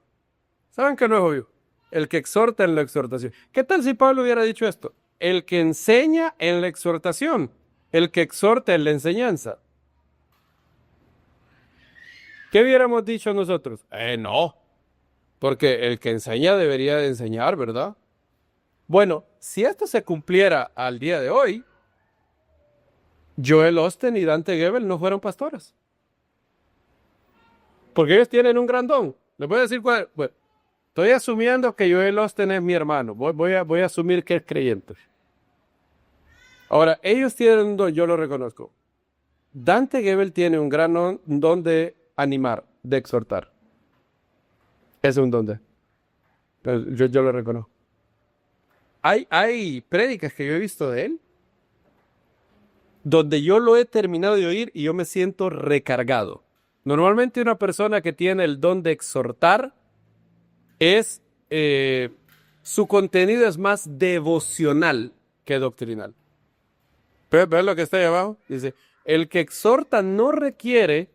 ¿Saben que no es obvio? El que exhorta en la exhortación. ¿Qué tal si Pablo hubiera dicho esto? El que enseña en la exhortación. El que exhorta en la enseñanza. ¿Qué hubiéramos dicho nosotros? No. Porque el que enseña debería de enseñar, ¿verdad? Bueno, si esto se cumpliera al día de hoy, Joel Osteen y Dante Gebel no fueron pastores. Porque ellos tienen un gran don. Les voy a decir cuál. Bueno, estoy asumiendo que Joel Osteen es mi hermano. Voy a asumir que es creyente. Ahora, ellos tienen un don, yo lo reconozco. Dante Gebel tiene un gran don de animar, de exhortar. Es un don de. Yo lo reconozco. Hay prédicas que yo he visto de él donde yo lo he terminado de oír y yo me siento recargado. Normalmente una persona que tiene el don de exhortar su contenido es más devocional que doctrinal. ¿Ves lo que está ahí abajo? Dice, el que exhorta no requiere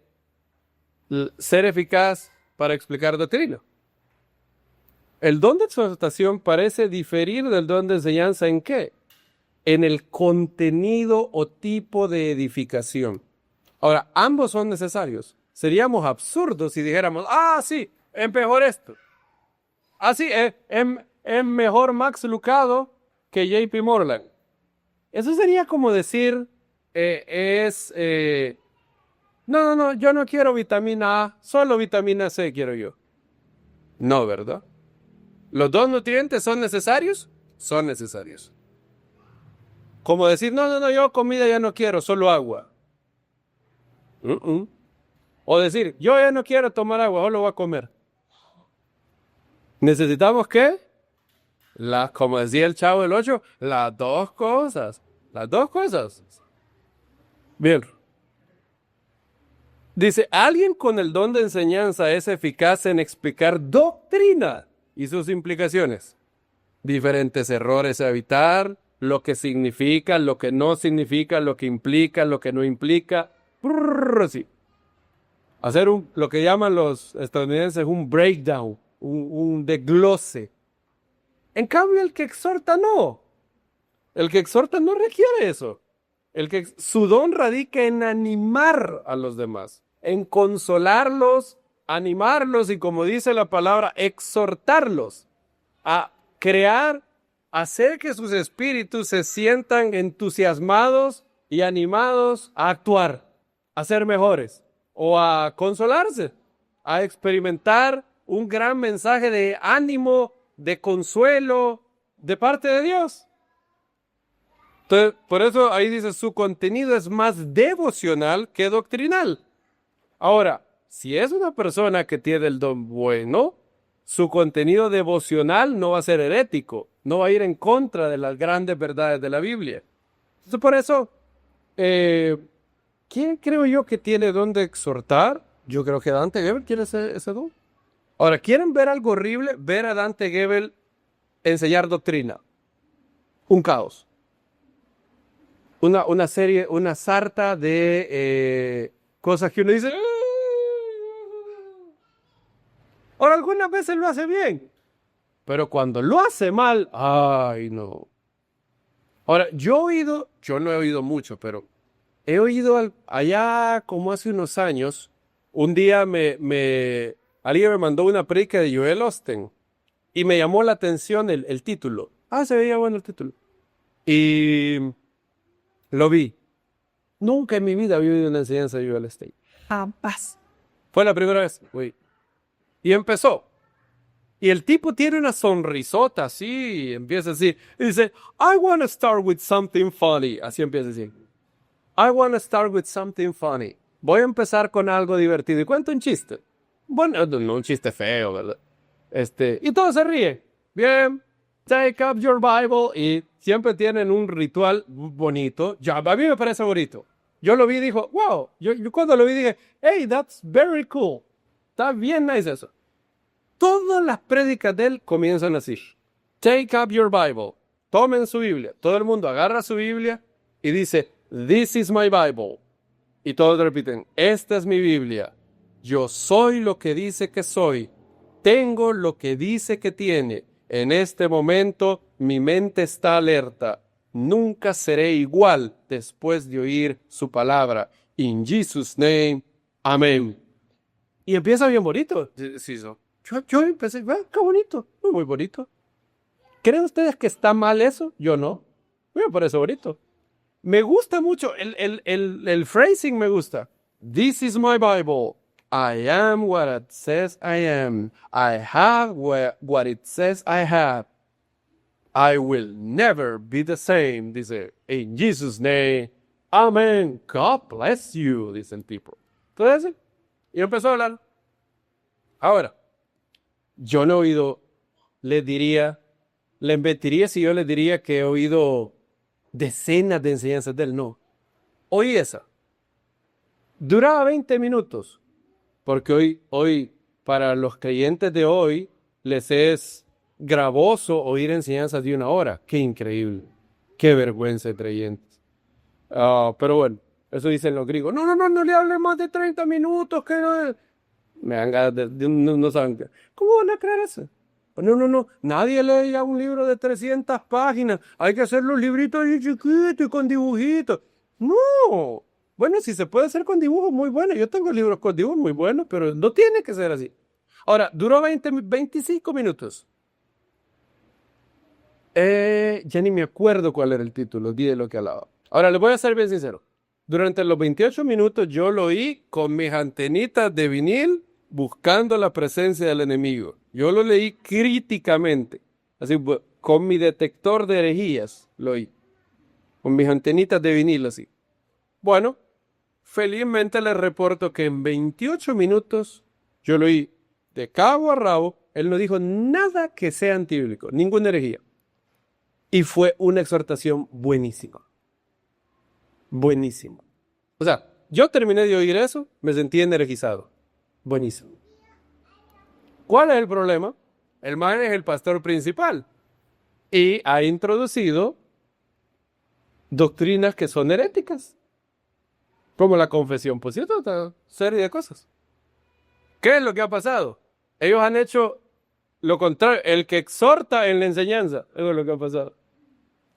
ser eficaz para explicar doctrina. El don de exhortación parece diferir del don de enseñanza ¿en qué? En el contenido o tipo de edificación. Ahora, ambos son necesarios. Seríamos absurdos si dijéramos, sí, es mejor esto. Sí, es mejor Max Lucado que J.P. Moreland. Eso sería como decir, no, yo no quiero vitamina A, solo vitamina C quiero yo. No, ¿verdad? ¿Los dos nutrientes son necesarios? Son necesarios. Como decir, no, yo comida ya no quiero, solo agua. O decir, yo ya no quiero tomar agua, solo voy a comer. ¿Necesitamos qué? Como decía el Chavo del 8, las dos cosas. Las dos cosas. Bien. Dice, alguien con el don de enseñanza es eficaz en explicar doctrina y sus implicaciones. Diferentes errores a evitar, lo que significa, lo que no significa, lo que implica, lo que no implica. Sí. Hacer lo que llaman los estadounidenses un breakdown, un desglose. En cambio, el que exhorta no. El que exhorta no requiere eso. Su don radica en animar a los demás, en consolarlos, animarlos y, como dice la palabra, exhortarlos a crear, hacer que sus espíritus se sientan entusiasmados y animados a actuar, a ser mejores o a consolarse, a experimentar un gran mensaje de ánimo, de consuelo de parte de Dios. Entonces, por eso ahí dice, su contenido es más devocional que doctrinal. Ahora, si es una persona que tiene el don bueno, su contenido devocional no va a ser herético, no va a ir en contra de las grandes verdades de la Biblia. Entonces, por eso, ¿quién creo yo que tiene don de exhortar? Yo creo que Dante Gebel quiere ese don. Ahora, ¿quieren ver algo horrible? Ver a Dante Gebel enseñar doctrina. Un caos. Una serie, una sarta de cosas que uno dice. Ahora, algunas veces lo hace bien. Pero cuando lo hace mal, ay, no. Ahora, yo no he oído mucho, pero he oído allá como hace unos años, un día alguien me mandó una predica de Joel Osteen y me llamó la atención el título. Ah, se veía bueno el título. Y lo vi. Nunca en mi vida había oído una enseñanza de Joel Osteen. Jamás. Fue la primera vez, güey. Y empezó. Y el tipo tiene una sonrisota así, y empieza así, y dice, I want to start with something funny. Así empieza así. I want to start with something funny. Voy a empezar con algo divertido. Y cuento un chiste. Bueno, no un chiste feo, ¿verdad? Y todos se ríen. Bien, take up your Bible. Y siempre tienen un ritual bonito. Ya, a mí me parece bonito. Yo lo vi y dijo, wow. Yo cuando lo vi dije, hey, that's very cool. Está bien nice eso. Todas las prédicas de él comienzan así. Take up your Bible. Tomen su Biblia. Todo el mundo agarra su Biblia y dice, this is my Bible. Y todos repiten, esta es mi Biblia. Yo soy lo que dice que soy. Tengo lo que dice que tiene. En este momento mi mente está alerta. Nunca seré igual después de oír su palabra. In Jesus' name, amén. Y empieza bien bonito. Sí, yo empecé, qué bonito, muy bonito. ¿Creen ustedes que está mal eso? Yo no. Me parece bonito. Me gusta mucho, el phrasing me gusta. This is my Bible. I am what it says I am. I have what it says I have. I will never be the same, dice. In Jesus' name, amen. God bless you, dice el tipo. Entonces, y empezó a hablar. Ahora, yo no he oído, le mentiría si yo le diría que he oído decenas de enseñanzas de él. No. Oí esa. Duraba 20 minutos. Porque hoy, para los creyentes de hoy, les es gravoso oír enseñanzas de 1 hora. Qué increíble. Qué vergüenza de creyentes. Pero bueno, eso dicen los griegos. No le hable más de 30 minutos. Que no. Me dan ganas no saben. ¿Cómo van a creer eso? No. Nadie lee ya un libro de 300 páginas. Hay que hacer los libritos ahí chiquitos y con dibujitos. No. Bueno, si se puede hacer con dibujos, muy bueno. Yo tengo libros con dibujos muy buenos, pero no tiene que ser así. Ahora, duró 25 minutos. Ya ni me acuerdo cuál era el título, di de lo que hablaba. Ahora, les voy a ser bien sincero. Durante los 28 minutos yo lo oí con mis antenitas de vinil buscando la presencia del enemigo. Yo lo leí críticamente. Así, con mi detector de herejías lo oí. Con mis antenitas de vinil así. Bueno, felizmente les reporto que en 28 minutos yo lo oí de cabo a rabo. Él no dijo nada que sea antibíblico, ninguna herejía. Y fue una exhortación buenísima. Buenísimo. O sea, yo terminé de oír eso, me sentí energizado. Buenísimo. ¿Cuál es el problema? El man es el pastor principal y ha introducido doctrinas que son heréticas, como la confesión, por cierto, otra serie de cosas. ¿Qué es lo que ha pasado? Ellos han hecho lo contrario, el que exhorta en la enseñanza, eso es lo que ha pasado.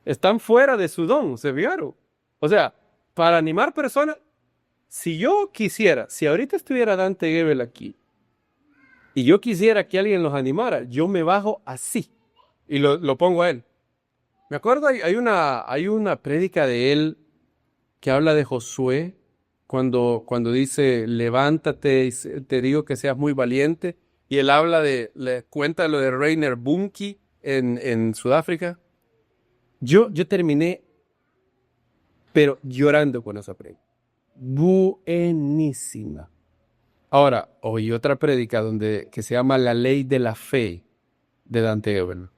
Están fuera de su don, se fijaron. O sea, para animar personas, si yo quisiera, si ahorita estuviera Dante Gebel aquí, y yo quisiera que alguien los animara, yo me bajo así, y lo pongo a él. Me acuerdo, hay una prédica de él que habla de Josué, cuando dice, levántate, y te digo que seas muy valiente, y él le cuenta lo de Rainer Bunke en Sudáfrica. Yo terminé, pero llorando con esa prédica. Buenísima. Ahora, oí otra prédica que se llama La Ley de la Fe de Dante Gebel,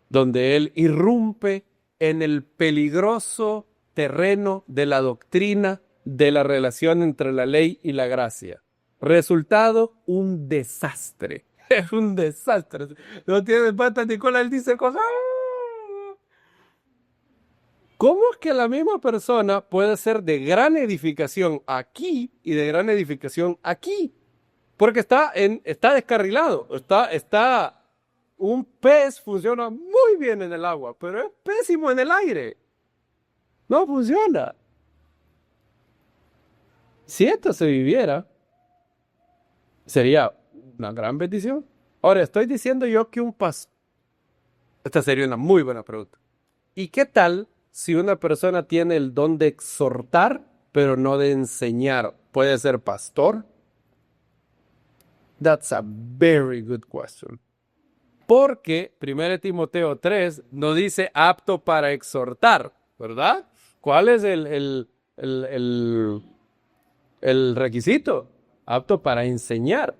donde él irrumpe en el peligroso terreno de la doctrina de la relación entre la ley y la gracia. Resultado, un desastre. Es un desastre. No tiene patas ni cola, él dice cosas. ¿Cómo es que la misma persona puede ser de gran edificación aquí y de gran edificación aquí? Porque está descarrilado, está Un pez funciona muy bien en el agua, pero es pésimo en el aire. No funciona. Si esto se viviera, sería una gran bendición. Ahora, estoy diciendo yo que un pastor. Esta sería una muy buena pregunta. ¿Y qué tal si una persona tiene el don de exhortar, pero no de enseñar? ¿Puede ser pastor? That's a very good question. Porque 1 Timoteo 3 nos dice apto para exhortar, ¿verdad? ¿Cuál es el requisito? Apto para enseñar.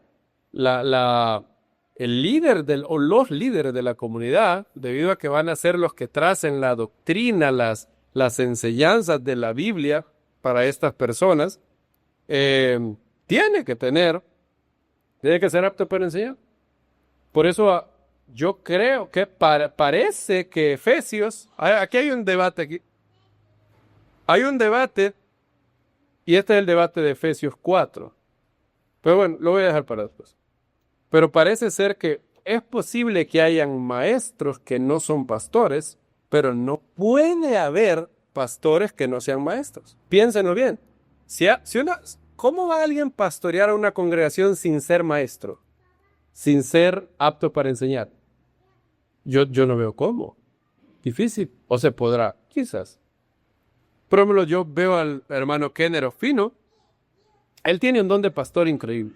El líder o los líderes de la comunidad, debido a que van a ser los que tracen la doctrina, las enseñanzas de la Biblia para estas personas, tiene que ser apto para enseñar. Por eso yo creo que parece que Efesios, aquí hay un debate aquí. Hay un debate y este es el debate de Efesios 4. Pero bueno, lo voy a dejar para después. Pero parece ser que es posible que hayan maestros que no son pastores, pero no puede haber pastores que no sean maestros. Piénsenlo bien. ¿Cómo va alguien pastorear a una congregación sin ser maestro? Sin ser apto para enseñar. Yo no veo cómo. Difícil. O se podrá, quizás. Por ejemplo, yo veo al hermano Kenneth Fino. Él tiene un don de pastor increíble.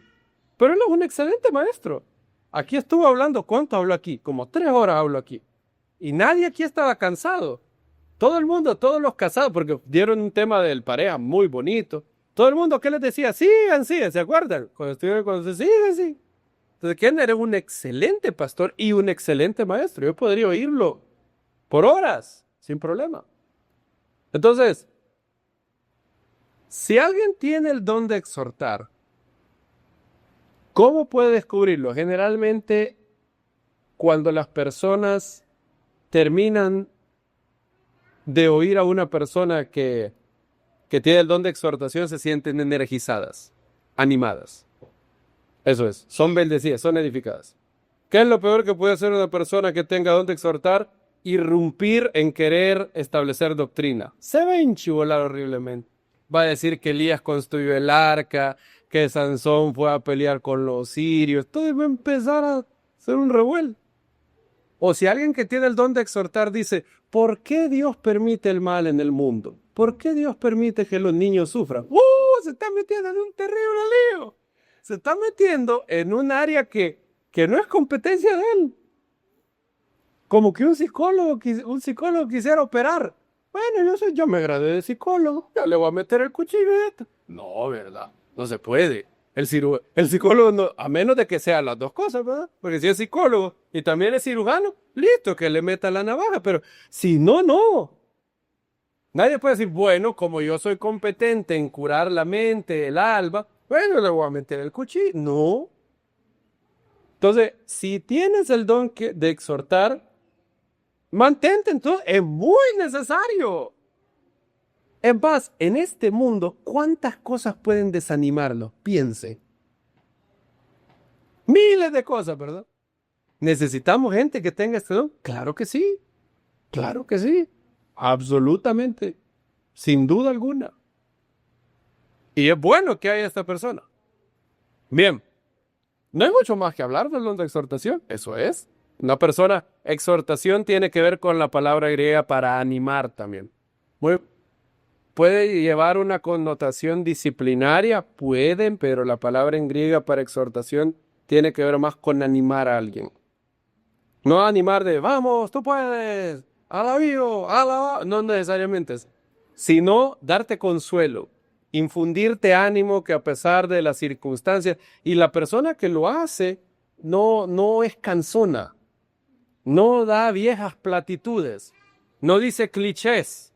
Pero él es un excelente maestro. Aquí estuvo hablando, ¿cuánto habló aquí? Como 3 horas habló aquí. Y nadie aquí estaba cansado. Todo el mundo, todos los casados, porque dieron un tema del pareja muy bonito. Todo el mundo, ¿qué les decía? Sigan, ¿se acuerdan? Cuando se sigan, sí. Entonces, Kenneth es un excelente pastor y un excelente maestro. Yo podría oírlo por horas, sin problema. Entonces, si alguien tiene el don de exhortar, ¿cómo puede descubrirlo? Generalmente, cuando las personas terminan de oír a una persona que tiene el don de exhortación, se sienten energizadas, animadas. Eso es, son bendecidas, son edificadas. ¿Qué es lo peor que puede hacer una persona que tenga don de exhortar? Irrumpir en querer establecer doctrina. Se va a enchivolar horriblemente. Va a decir que Elías construyó el arca, que Sansón fue a pelear con los sirios. Todo va a empezar a ser un revuelo. O si alguien que tiene el don de exhortar dice, ¿por qué Dios permite el mal en el mundo? ¿Por qué Dios permite que los niños sufran? Se está metiendo en un terrible lío. Se está metiendo en un área que no es competencia de él. Como que un psicólogo quisiera operar. Bueno, yo me gradué de psicólogo, ya le voy a meter el cuchillo y esto. No, ¿verdad? No se puede. El psicólogo, no, a menos de que sean las dos cosas, ¿verdad? Porque si es psicólogo y también es cirujano, listo, que le meta la navaja, pero si no, no. Nadie puede decir, bueno, como yo soy competente en curar la mente, el alma, bueno, le voy a meter el cuchillo. No. Entonces, si tienes el don de exhortar, mantente, entonces, es muy necesario. Es más, en este mundo, ¿cuántas cosas pueden desanimarlo? Piense. Miles de cosas, ¿verdad? ¿Necesitamos gente que tenga este don? Claro que sí. Claro que sí. Absolutamente. Sin duda alguna. Y es bueno que haya esta persona. Bien. No hay mucho más que hablar del don de exhortación. Eso es. Una persona, exhortación tiene que ver con la palabra griega para animar también. Puede llevar una connotación disciplinaria, pueden, pero la palabra en griega para exhortación tiene que ver más con animar a alguien. No animar de, vamos, tú puedes, alabío, alaba, no necesariamente, sino darte consuelo, infundirte ánimo que a pesar de las circunstancias, y la persona que lo hace no es cansona, no da viejas platitudes, no dice clichés.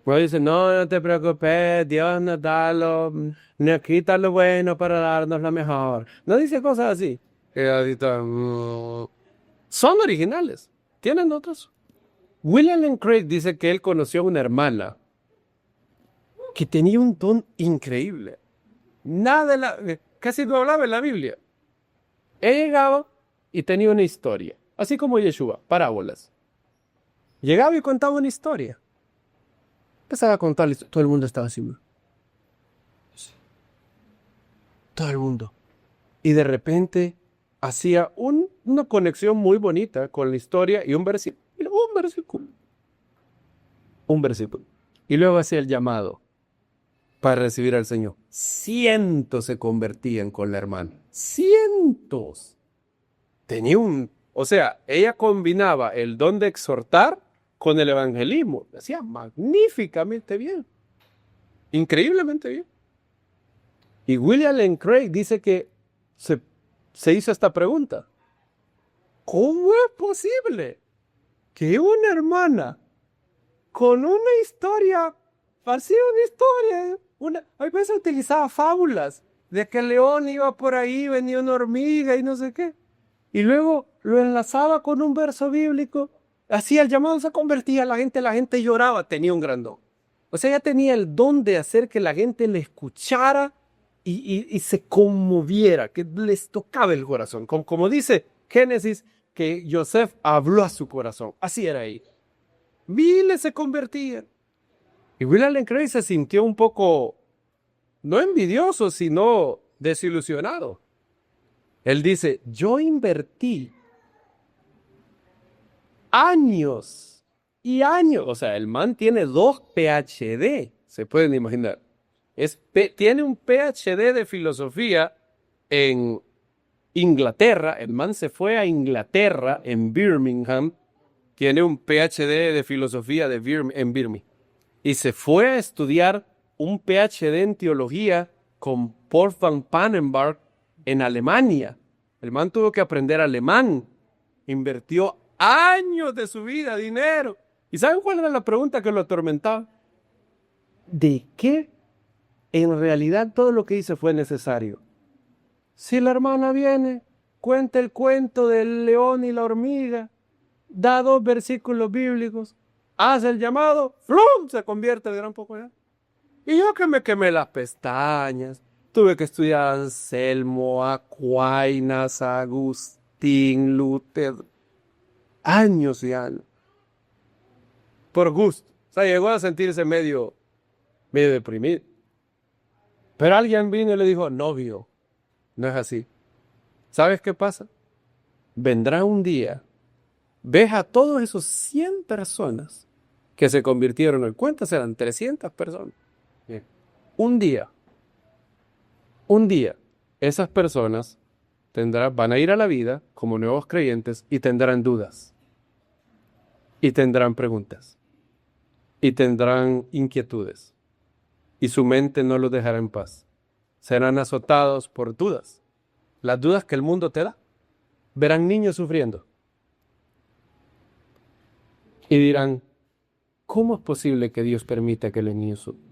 No dice, no te preocupes, Dios nos quita lo bueno para darnos lo mejor. No dice cosas así. Son originales. Tienen otros. William Lane Craig dice que él conoció a una hermana que tenía un don increíble. Casi no hablaba en la Biblia. Ella llegaba y tenía una historia, así como Yeshua, parábolas. Llegaba y contaba una historia. Empezaba a contar, todo el mundo estaba así. Todo el mundo. Y de repente hacía una conexión muy bonita con la historia y un versículo. Un versículo. Un versículo. Y luego hacía el llamado para recibir al Señor. Cientos se convertían con la hermana. Cientos. O sea, ella combinaba el don de exhortar con el evangelismo. Lo hacía magníficamente bien. Increíblemente bien. Y William Lane Craig dice que se hizo esta pregunta. ¿Cómo es posible que una hermana con una historia, hacía una historia, a veces utilizaba fábulas de que el león iba por ahí, venía una hormiga y no sé qué, y luego lo enlazaba con un verso bíblico, hacía el llamado, se convertía, la gente lloraba, tenía un gran don. O sea, ella tenía el don de hacer que la gente le escuchara y se conmoviera, que les tocaba el corazón. Como dice Génesis, que Joseph habló a su corazón. Así era ahí. Miles se convertían. Y William Lane Craig se sintió un poco, no envidioso, sino desilusionado. Él dice, yo invertí años y años. O sea, el man tiene 2 PhD, se pueden imaginar. Tiene un PhD de filosofía en Inglaterra. El man se fue a Inglaterra, en Birmingham. Tiene un PhD de filosofía en Birmingham. Y se fue a estudiar un PhD en teología con Paul van Pannenberg en Alemania. El man tuvo que aprender alemán. Invirtió años de su vida, dinero. ¿Y saben cuál era la pregunta que lo atormentaba? ¿De qué en realidad todo lo que hice fue necesario? Si la hermana viene, cuenta el cuento del león y la hormiga, da 2 versículos bíblicos, hace el llamado, ¡flum!, se convierte de gran poco ya. Y yo que me quemé las pestañas, tuve que estudiar a Anselmo, a Aquinas, a Agustín, Lutero, años y años, por gusto. O sea, llegó a sentirse medio deprimido. Pero alguien vino y le dijo, novio, no es así. ¿Sabes qué pasa? Vendrá un día, ves a todos esos 100 personas que se convirtieron, en cuentas eran 300 personas. Bien. Un día, esas personas van a ir a la vida como nuevos creyentes y tendrán dudas, y tendrán preguntas, y tendrán inquietudes, y su mente no los dejará en paz. Serán azotados por dudas, las dudas que el mundo te da. Verán niños sufriendo y dirán, ¿cómo es posible que Dios permita que los niños sufran?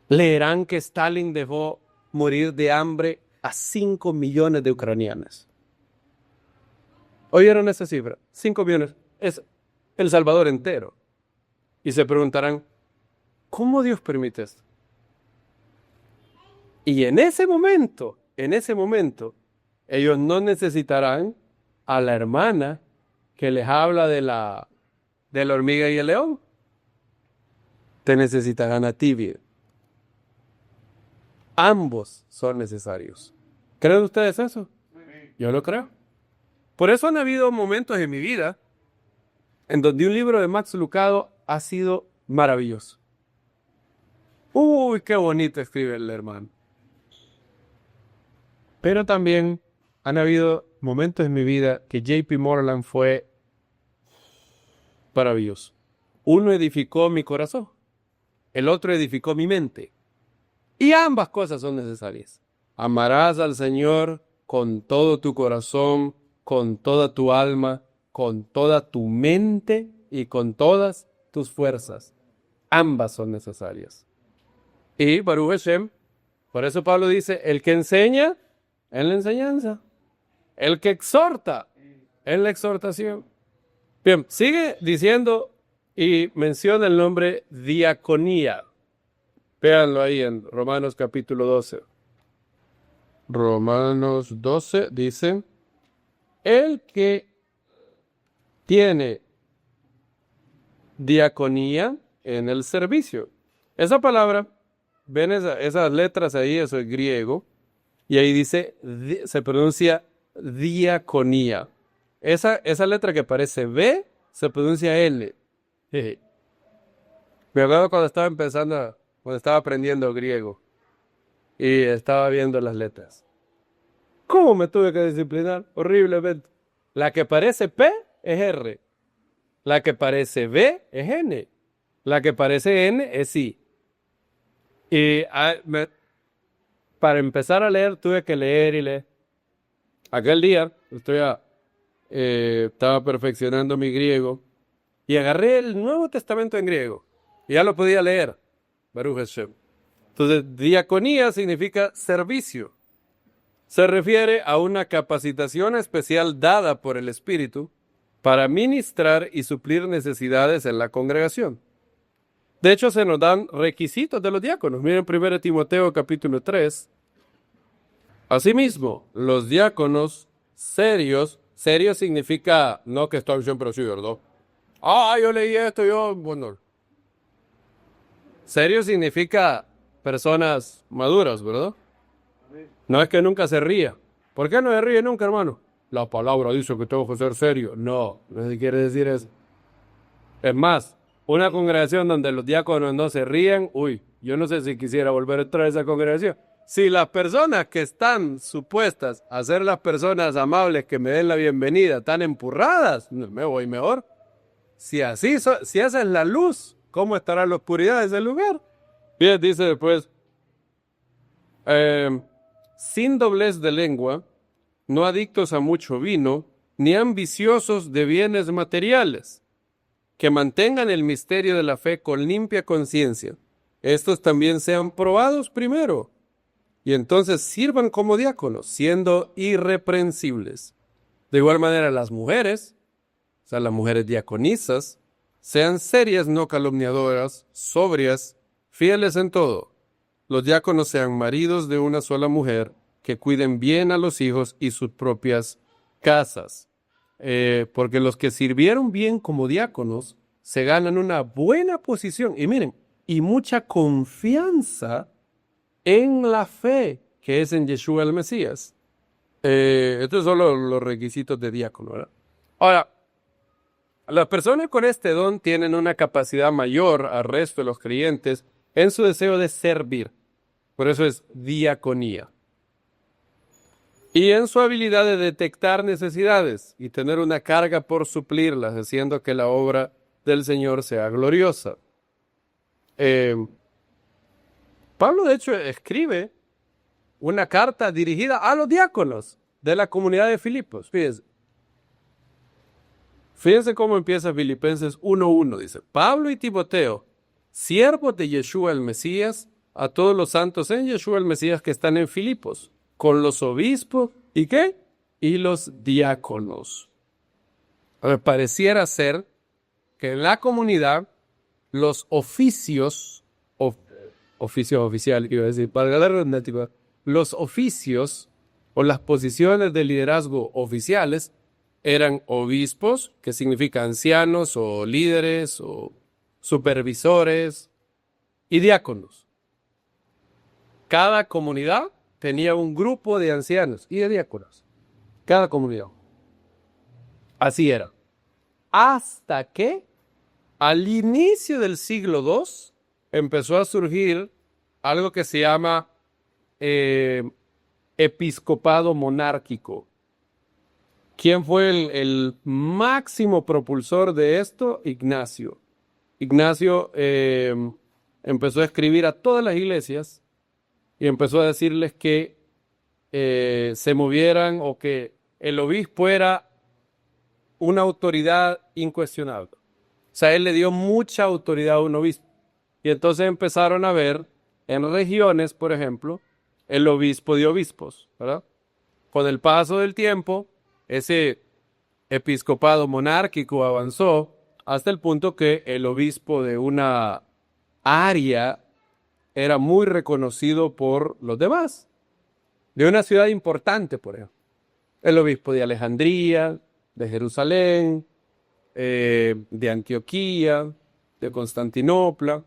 Leerán que Stalin dejó morir de hambre a 5 millones de ucranianos. ¿Oyeron esa cifra? 5 millones. Es El Salvador entero. Y se preguntarán, ¿cómo Dios permite esto? Y en ese momento, ellos no necesitarán a la hermana que les habla de la hormiga y el león. Te necesitarán a ti, vida. Ambos son necesarios. ¿Creen ustedes eso? Yo lo creo. Por eso han habido momentos en mi vida en donde un libro de Max Lucado ha sido maravilloso. Uy, qué bonito escribe el hermano. Pero también han habido momentos en mi vida que J.P. Moreland fue maravilloso. Uno edificó mi corazón, el otro edificó mi mente. Y ambas cosas son necesarias. Amarás al Señor con todo tu corazón, con toda tu alma, con toda tu mente y con todas tus fuerzas. Ambas son necesarias. Y Baruch Hashem, por eso Pablo dice, el que enseña, en la enseñanza. El que exhorta, en la exhortación. Bien, sigue diciendo y menciona el nombre diaconía. Véanlo ahí en Romanos capítulo 12. Romanos 12 dice, el que tiene diaconía en el servicio. Esa palabra, ven esas letras ahí, eso es griego, y ahí dice, se pronuncia diaconía. Esa letra que parece B, se pronuncia L. Jeje. Me acuerdo cuando estaba aprendiendo griego y estaba viendo las letras. ¿Cómo me tuve que disciplinar? Horriblemente. La que parece P es R. La que parece B es N. La que parece N es I. Y para empezar a leer tuve que leer y leer. Aquel día estaba perfeccionando mi griego y agarré el Nuevo Testamento en griego. Y ya lo podía leer. Baruch Hashem. Entonces, diaconía significa servicio. Se refiere a una capacitación especial dada por el Espíritu para ministrar y suplir necesidades en la congregación. De hecho, se nos dan requisitos de los diáconos. Miren 1 Timoteo capítulo 3. Asimismo, los diáconos serios significa no que están siempre así, ¿verdad? Yo leí esto, bueno. Serio significa personas maduras, ¿verdad? No es que nunca se ría. ¿Por qué no se ríe nunca, hermano? La palabra dice que tengo que ser serio. No se quiere decir eso. Es más, una congregación donde los diáconos no se ríen, yo no sé si quisiera volver a entrar a esa congregación. Si las personas que están supuestas a ser las personas amables que me den la bienvenida están empurradas, me voy mejor. Si esa es la luz, ¿cómo estará la oscuridad de ese lugar? Bien, dice después, sin doblez de lengua, no adictos a mucho vino, ni ambiciosos de bienes materiales, que mantengan el misterio de la fe con limpia conciencia. Estos también sean probados primero, y entonces sirvan como diáconos, siendo irreprensibles. De igual manera, las mujeres, o sea, las mujeres diaconisas, sean serias, no calumniadoras, sobrias, fieles en todo. Los diáconos sean maridos de una sola mujer, que cuiden bien a los hijos y sus propias casas. Porque los que sirvieron bien como diáconos se ganan una buena posición. Y miren, y mucha confianza en la fe que es en Yeshua el Mesías. Estos son los requisitos de diácono, ¿verdad? Ahora, las personas con este don tienen una capacidad mayor al resto de los creyentes en su deseo de servir. Por eso es diaconía. Y en su habilidad de detectar necesidades y tener una carga por suplirlas, haciendo que la obra del Señor sea gloriosa. Pablo, de hecho, escribe una carta dirigida a los diáconos de la comunidad de Filipos. Fíjense cómo empieza Filipenses 1:1. Dice, Pablo y Timoteo, siervos de Yeshua el Mesías, a todos los santos en Yeshua el Mesías que están en Filipos, con los obispos, ¿y qué? Y los diáconos. Pareciera ser que en la comunidad los oficios oficiales, iba a decir, para la redundancia, los oficios o las posiciones de liderazgo oficiales eran obispos, que significa ancianos o líderes o supervisores, y diáconos. Cada comunidad tenía un grupo de ancianos y de diáconos. Cada comunidad. Así era. Hasta que al inicio del siglo II empezó a surgir algo que se llama episcopado monárquico. ¿Quién fue el máximo propulsor de esto? Ignacio. Ignacio empezó a escribir a todas las iglesias y empezó a decirles que se movieran o que el obispo era una autoridad incuestionable. O sea, él le dio mucha autoridad a un obispo. Y entonces empezaron a ver en regiones, por ejemplo, el obispo de obispos, ¿verdad? Con el paso del tiempo, ese episcopado monárquico avanzó hasta el punto que el obispo de una área era muy reconocido por los demás, de una ciudad importante, por ejemplo. el obispo de Alejandría, de Jerusalén, de Antioquía, de Constantinopla,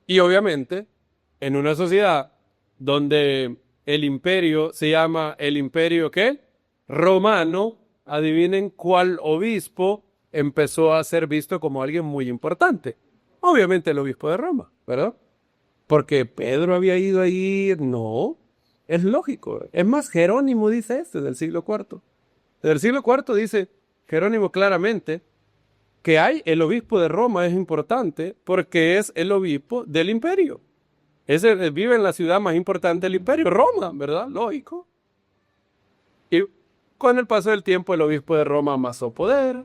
y obviamente en una sociedad donde el imperio se llama el imperio ¿qué? Romano, adivinen cuál obispo empezó a ser visto como alguien muy importante. Obviamente el obispo de Roma, ¿verdad? Porque Pedro había ido ahí, no, es lógico. Es más, Jerónimo dice esto del siglo IV. Del siglo IV dice Jerónimo claramente que el obispo de Roma es importante porque es el obispo del imperio. Vive en la ciudad más importante del imperio, Roma, ¿verdad? Lógico. Y con el paso del tiempo el obispo de Roma amasó poder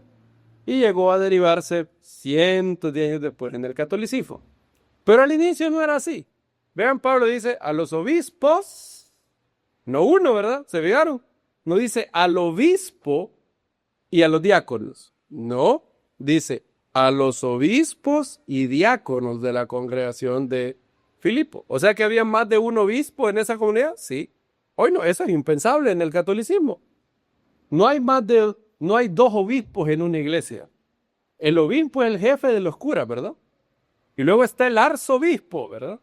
y llegó a derivarse cientos de años después en el catolicismo. Pero al inicio no era así. Vean, Pablo dice a los obispos, no uno, ¿verdad? ¿Se fijaron? No dice al obispo y a los diáconos. No, dice a los obispos y diáconos de la congregación de Filipo. O sea que había más de un obispo en esa comunidad. Sí. Hoy no, eso es impensable en el catolicismo. No hay dos obispos en una iglesia. El obispo es el jefe de los curas, ¿verdad? Y luego está el arzobispo, ¿verdad?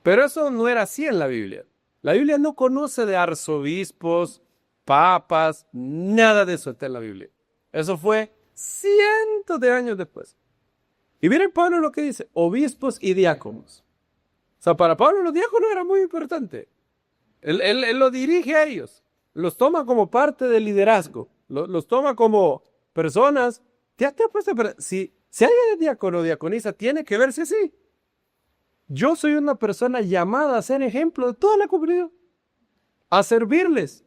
Pero eso no era así en la Biblia. La Biblia no conoce de arzobispos, papas, nada de eso está en la Biblia. Eso fue cientos de años después. Y miren Pablo lo que dice, obispos y diáconos. O sea, para Pablo los diáconos eran muy importantes. Él lo dirige a ellos, los toma como parte del liderazgo, los toma como personas. Si alguien es diácono o diaconisa, tiene que verse así. Yo soy una persona llamada a ser ejemplo de toda la comunidad, a servirles,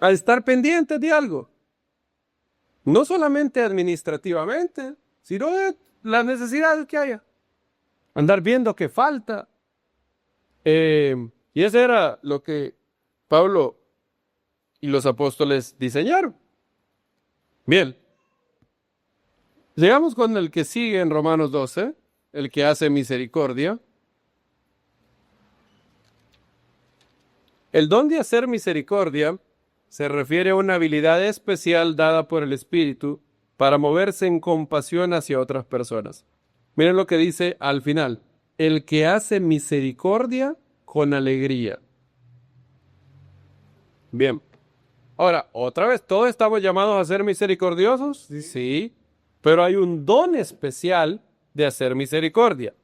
a estar pendientes de algo. No solamente administrativamente, sino de las necesidades que haya. Andar viendo qué falta. Y eso era lo que Pablo y los apóstoles diseñaron. Bien. Llegamos con el que sigue en Romanos 12, el que hace misericordia. El don de hacer misericordia se refiere a una habilidad especial dada por el Espíritu para moverse en compasión hacia otras personas. Miren lo que dice al final. El que hace misericordia con alegría. Bien. Ahora, otra vez, ¿todos estamos llamados a ser misericordiosos? Sí. Pero hay un don especial de hacer misericordia.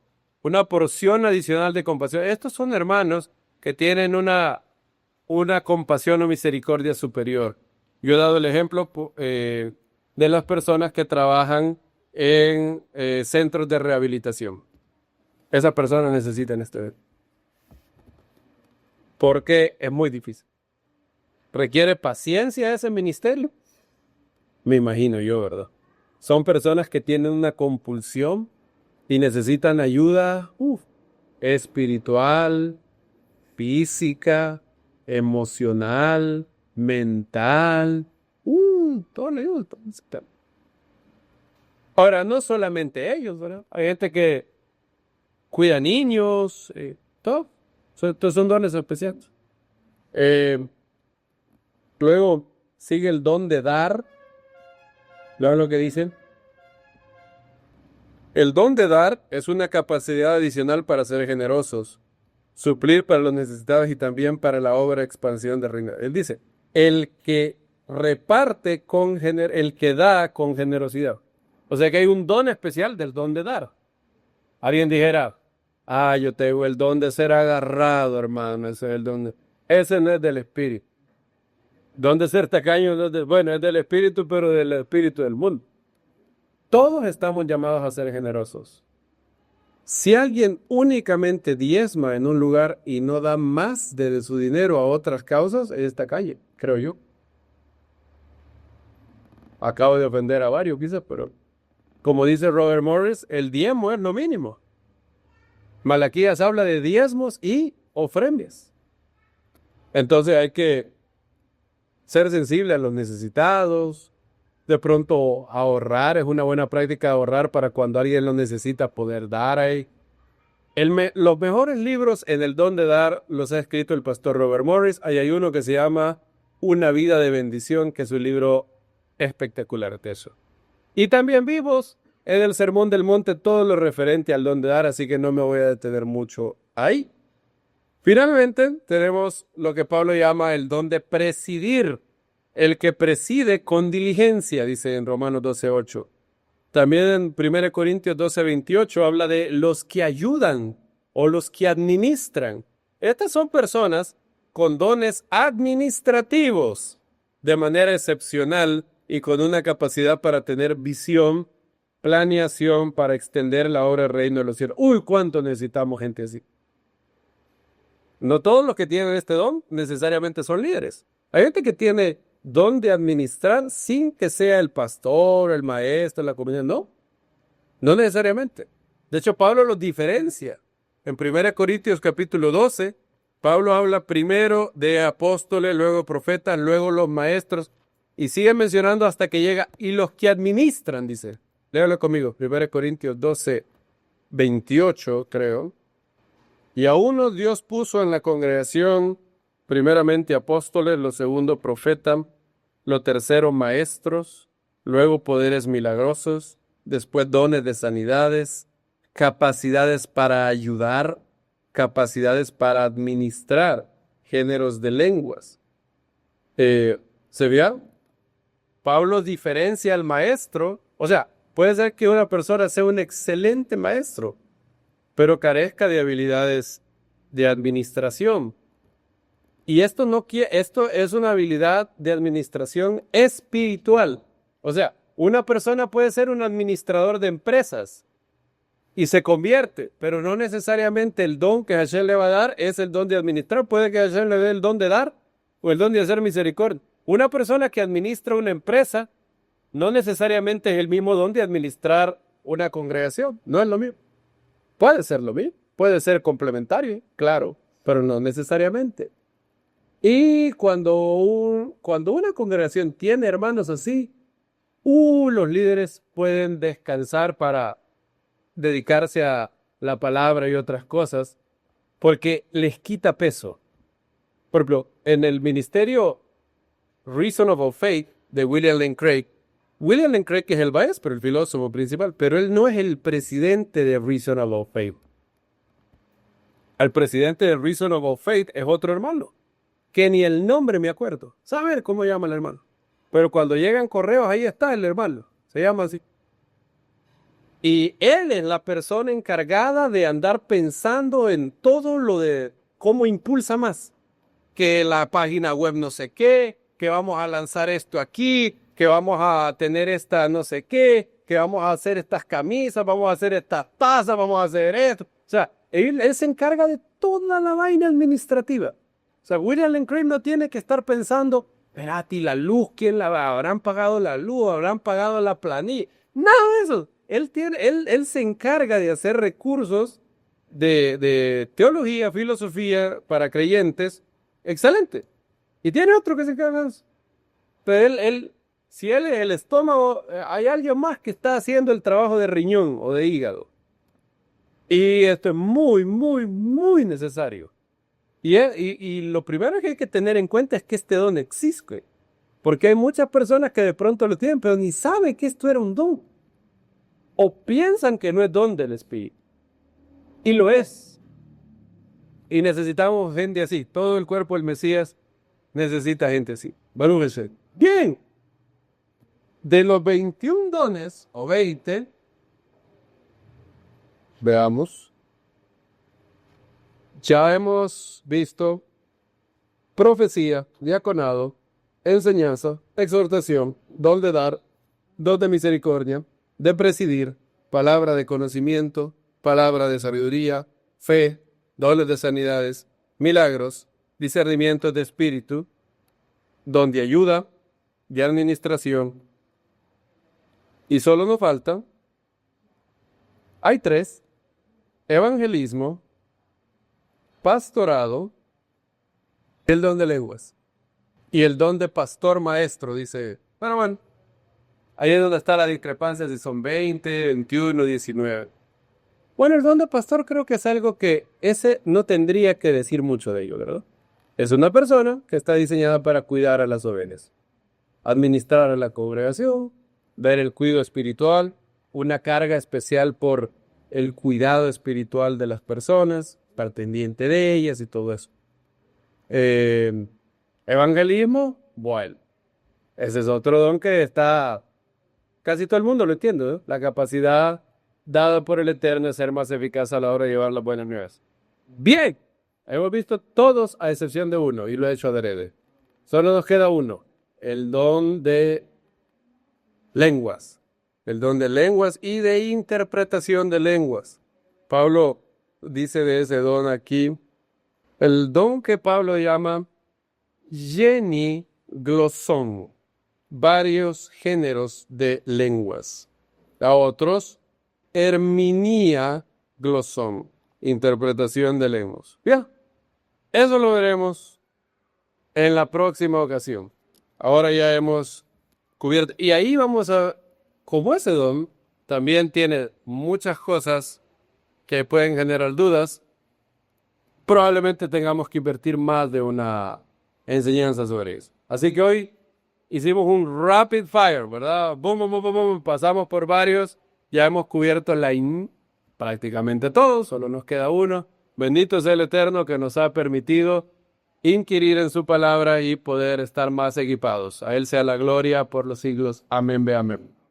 Una porción adicional de compasión. Estos son hermanos que tienen una compasión o misericordia superior. Yo he dado el ejemplo de las personas que trabajan en centros de rehabilitación. Esas personas necesitan este. Porque es muy difícil. ¿Requiere paciencia ese ministerio? Me imagino yo, ¿verdad? Son personas que tienen una compulsión y necesitan ayuda espiritual, física, emocional, mental. Todo la ayuda. Ahora, no solamente ellos, ¿verdad? Hay gente que cuida niños, todo. Estos son dones especiales. Luego sigue el don de dar. ¿Vean lo que dicen? El don de dar es una capacidad adicional para ser generosos, suplir para los necesitados y también para la obra de expansión del reino. Él dice, el que reparte el que da con generosidad. O sea que hay un don especial del don de dar. Alguien dijera, yo tengo el don de ser agarrado, hermano, ese es el don. Ese no es del Espíritu. Don de ser tacaño, es del Espíritu, pero del Espíritu del mundo. Todos estamos llamados a ser generosos. Si alguien únicamente diezma en un lugar y no da más de su dinero a otras causas, es tacaño, creo yo. Acabo de ofender a varios quizás, pero como dice Robert Morris, el diezmo es lo mínimo. Malaquías habla de diezmos y ofrendas. Entonces hay que ser sensible a los necesitados. De pronto ahorrar es una buena práctica, ahorrar para cuando alguien lo necesita poder dar ahí. Los mejores libros en el don de dar los ha escrito el pastor Robert Morris. Ahí hay uno que se llama Una vida de bendición, que es un libro espectacular de eso. Y también vimos en el Sermón del Monte todo lo referente al don de dar, así que no me voy a detener mucho ahí. Finalmente, tenemos lo que Pablo llama el don de presidir, el que preside con diligencia, dice en Romanos 12:8. También en 1 Corintios 12:28 habla de los que ayudan o los que administran. Estas son personas con dones administrativos de manera excepcional y con una capacidad para tener visión, planeación para extender la obra del reino de los cielos. ¡Uy, cuánto necesitamos gente así! No todos los que tienen este don necesariamente son líderes. Hay gente que tiene don de administrar sin que sea el pastor, el maestro, la comunidad. No necesariamente. De hecho, Pablo los diferencia. En 1 Corintios capítulo 12, Pablo habla primero de apóstoles, luego profetas, luego los maestros, y sigue mencionando hasta que llega, y los que administran, dice. Léalo conmigo, 1 Corintios 12, 28, creo. Y a unos Dios puso en la congregación, primeramente apóstoles, lo segundo profetas, lo tercero maestros, luego poderes milagrosos, después dones de sanidades, capacidades para ayudar, capacidades para administrar, géneros de lenguas. ¿Se vio? Pablo diferencia al maestro, o sea, puede ser que una persona sea un excelente maestro, pero carezca de habilidades de administración. Y esto es una habilidad de administración espiritual. O sea, una persona puede ser un administrador de empresas y se convierte, pero no necesariamente el don que Hashem le va a dar es el don de administrar. Puede que Hashem le dé el don de dar o el don de hacer misericordia. Una persona que administra una empresa no necesariamente es el mismo don de administrar una congregación. No es lo mismo. Puede ser lo mismo, puede ser complementario, claro, pero no necesariamente. Y cuando una congregación tiene hermanos así, los líderes pueden descansar para dedicarse a la palabra y otras cosas, porque les quita peso. Por ejemplo, en el ministerio Reason of All Faith de William Lane Craig es el maestro, el filósofo principal, pero él no es el presidente de Reason of All Faith. El presidente de Reason of All Faith es otro hermano, que ni el nombre me acuerdo. ¿Saben cómo llama el hermano? Pero cuando llegan correos, ahí está el hermano. Se llama así. Y él es la persona encargada de andar pensando en todo lo de cómo impulsa más. Que la página web no sé qué, que vamos a lanzar esto aquí, que vamos a tener esta no sé qué, que vamos a hacer estas camisas, vamos a hacer estas tazas, vamos a hacer esto. O sea, él se encarga de toda la vaina administrativa. O sea, William Lane Craig no tiene que estar pensando, espérate, la luz, ¿quién la va? ¿Habrán pagado la luz? ¿Habrán pagado la planilla? Nada de eso. Él se encarga de hacer recursos de teología, filosofía para creyentes. Excelente. Y tiene otro que se encarga de eso. Pero si él es el estómago, hay alguien más que está haciendo el trabajo de riñón o de hígado. Y esto es muy, muy, muy necesario. Y lo primero que hay que tener en cuenta es que este don existe. Porque hay muchas personas que de pronto lo tienen, pero ni saben que esto era un don. O piensan que no es don del Espíritu. Y lo es. Y necesitamos gente así. Todo el cuerpo del Mesías necesita gente así. Baruch Hashem. Bien. De los 21 dones, o 20, veamos. Ya hemos visto profecía, diaconado, enseñanza, exhortación, don de dar, don de misericordia, de presidir, palabra de conocimiento, palabra de sabiduría, fe, dones de sanidades, milagros, discernimiento de espíritu, don de ayuda, de administración. Y solo nos falta, hay 3, evangelismo, pastorado, el don de lenguas y el don de pastor maestro, dice. Bueno, ahí es donde está la discrepancia si son 20, 21, 19. Bueno, el don de pastor creo que es algo que ese no tendría que decir mucho de ello, ¿verdad? Es una persona que está diseñada para cuidar a las ovejas, administrar a la congregación, ver el cuidado espiritual, una carga especial por el cuidado espiritual de las personas, estar pendiente de ellas y todo eso. Eh, Evangelismo, bueno, ese es otro don que está, casi todo el mundo lo entiende, ¿no? La capacidad dada por el Eterno de ser más eficaz a la hora de llevar las buenas nuevas. Bien, hemos visto todos a excepción de uno y lo he hecho adrede. Solo nos queda uno, el don de lenguas. El don de lenguas y de interpretación de lenguas. Pablo dice de ese don aquí, el don que Pablo llama glosón, varios géneros de lenguas. A otros, herminía glosón, interpretación de lenguas. Bien, eso lo veremos en la próxima ocasión. Ahora ya hemos cubierto. Y ahí vamos a, como ese don también tiene muchas cosas que pueden generar dudas, probablemente tengamos que invertir más de una enseñanza sobre eso. Así que hoy hicimos un rapid fire, ¿verdad? Boom, boom, boom, boom, boom. Pasamos por varios, ya hemos cubierto prácticamente todo, solo nos queda uno. Bendito sea el Eterno que nos ha permitido inquirir en su palabra y poder estar más equipados. A Él sea la gloria por los siglos. Amén, ve amén.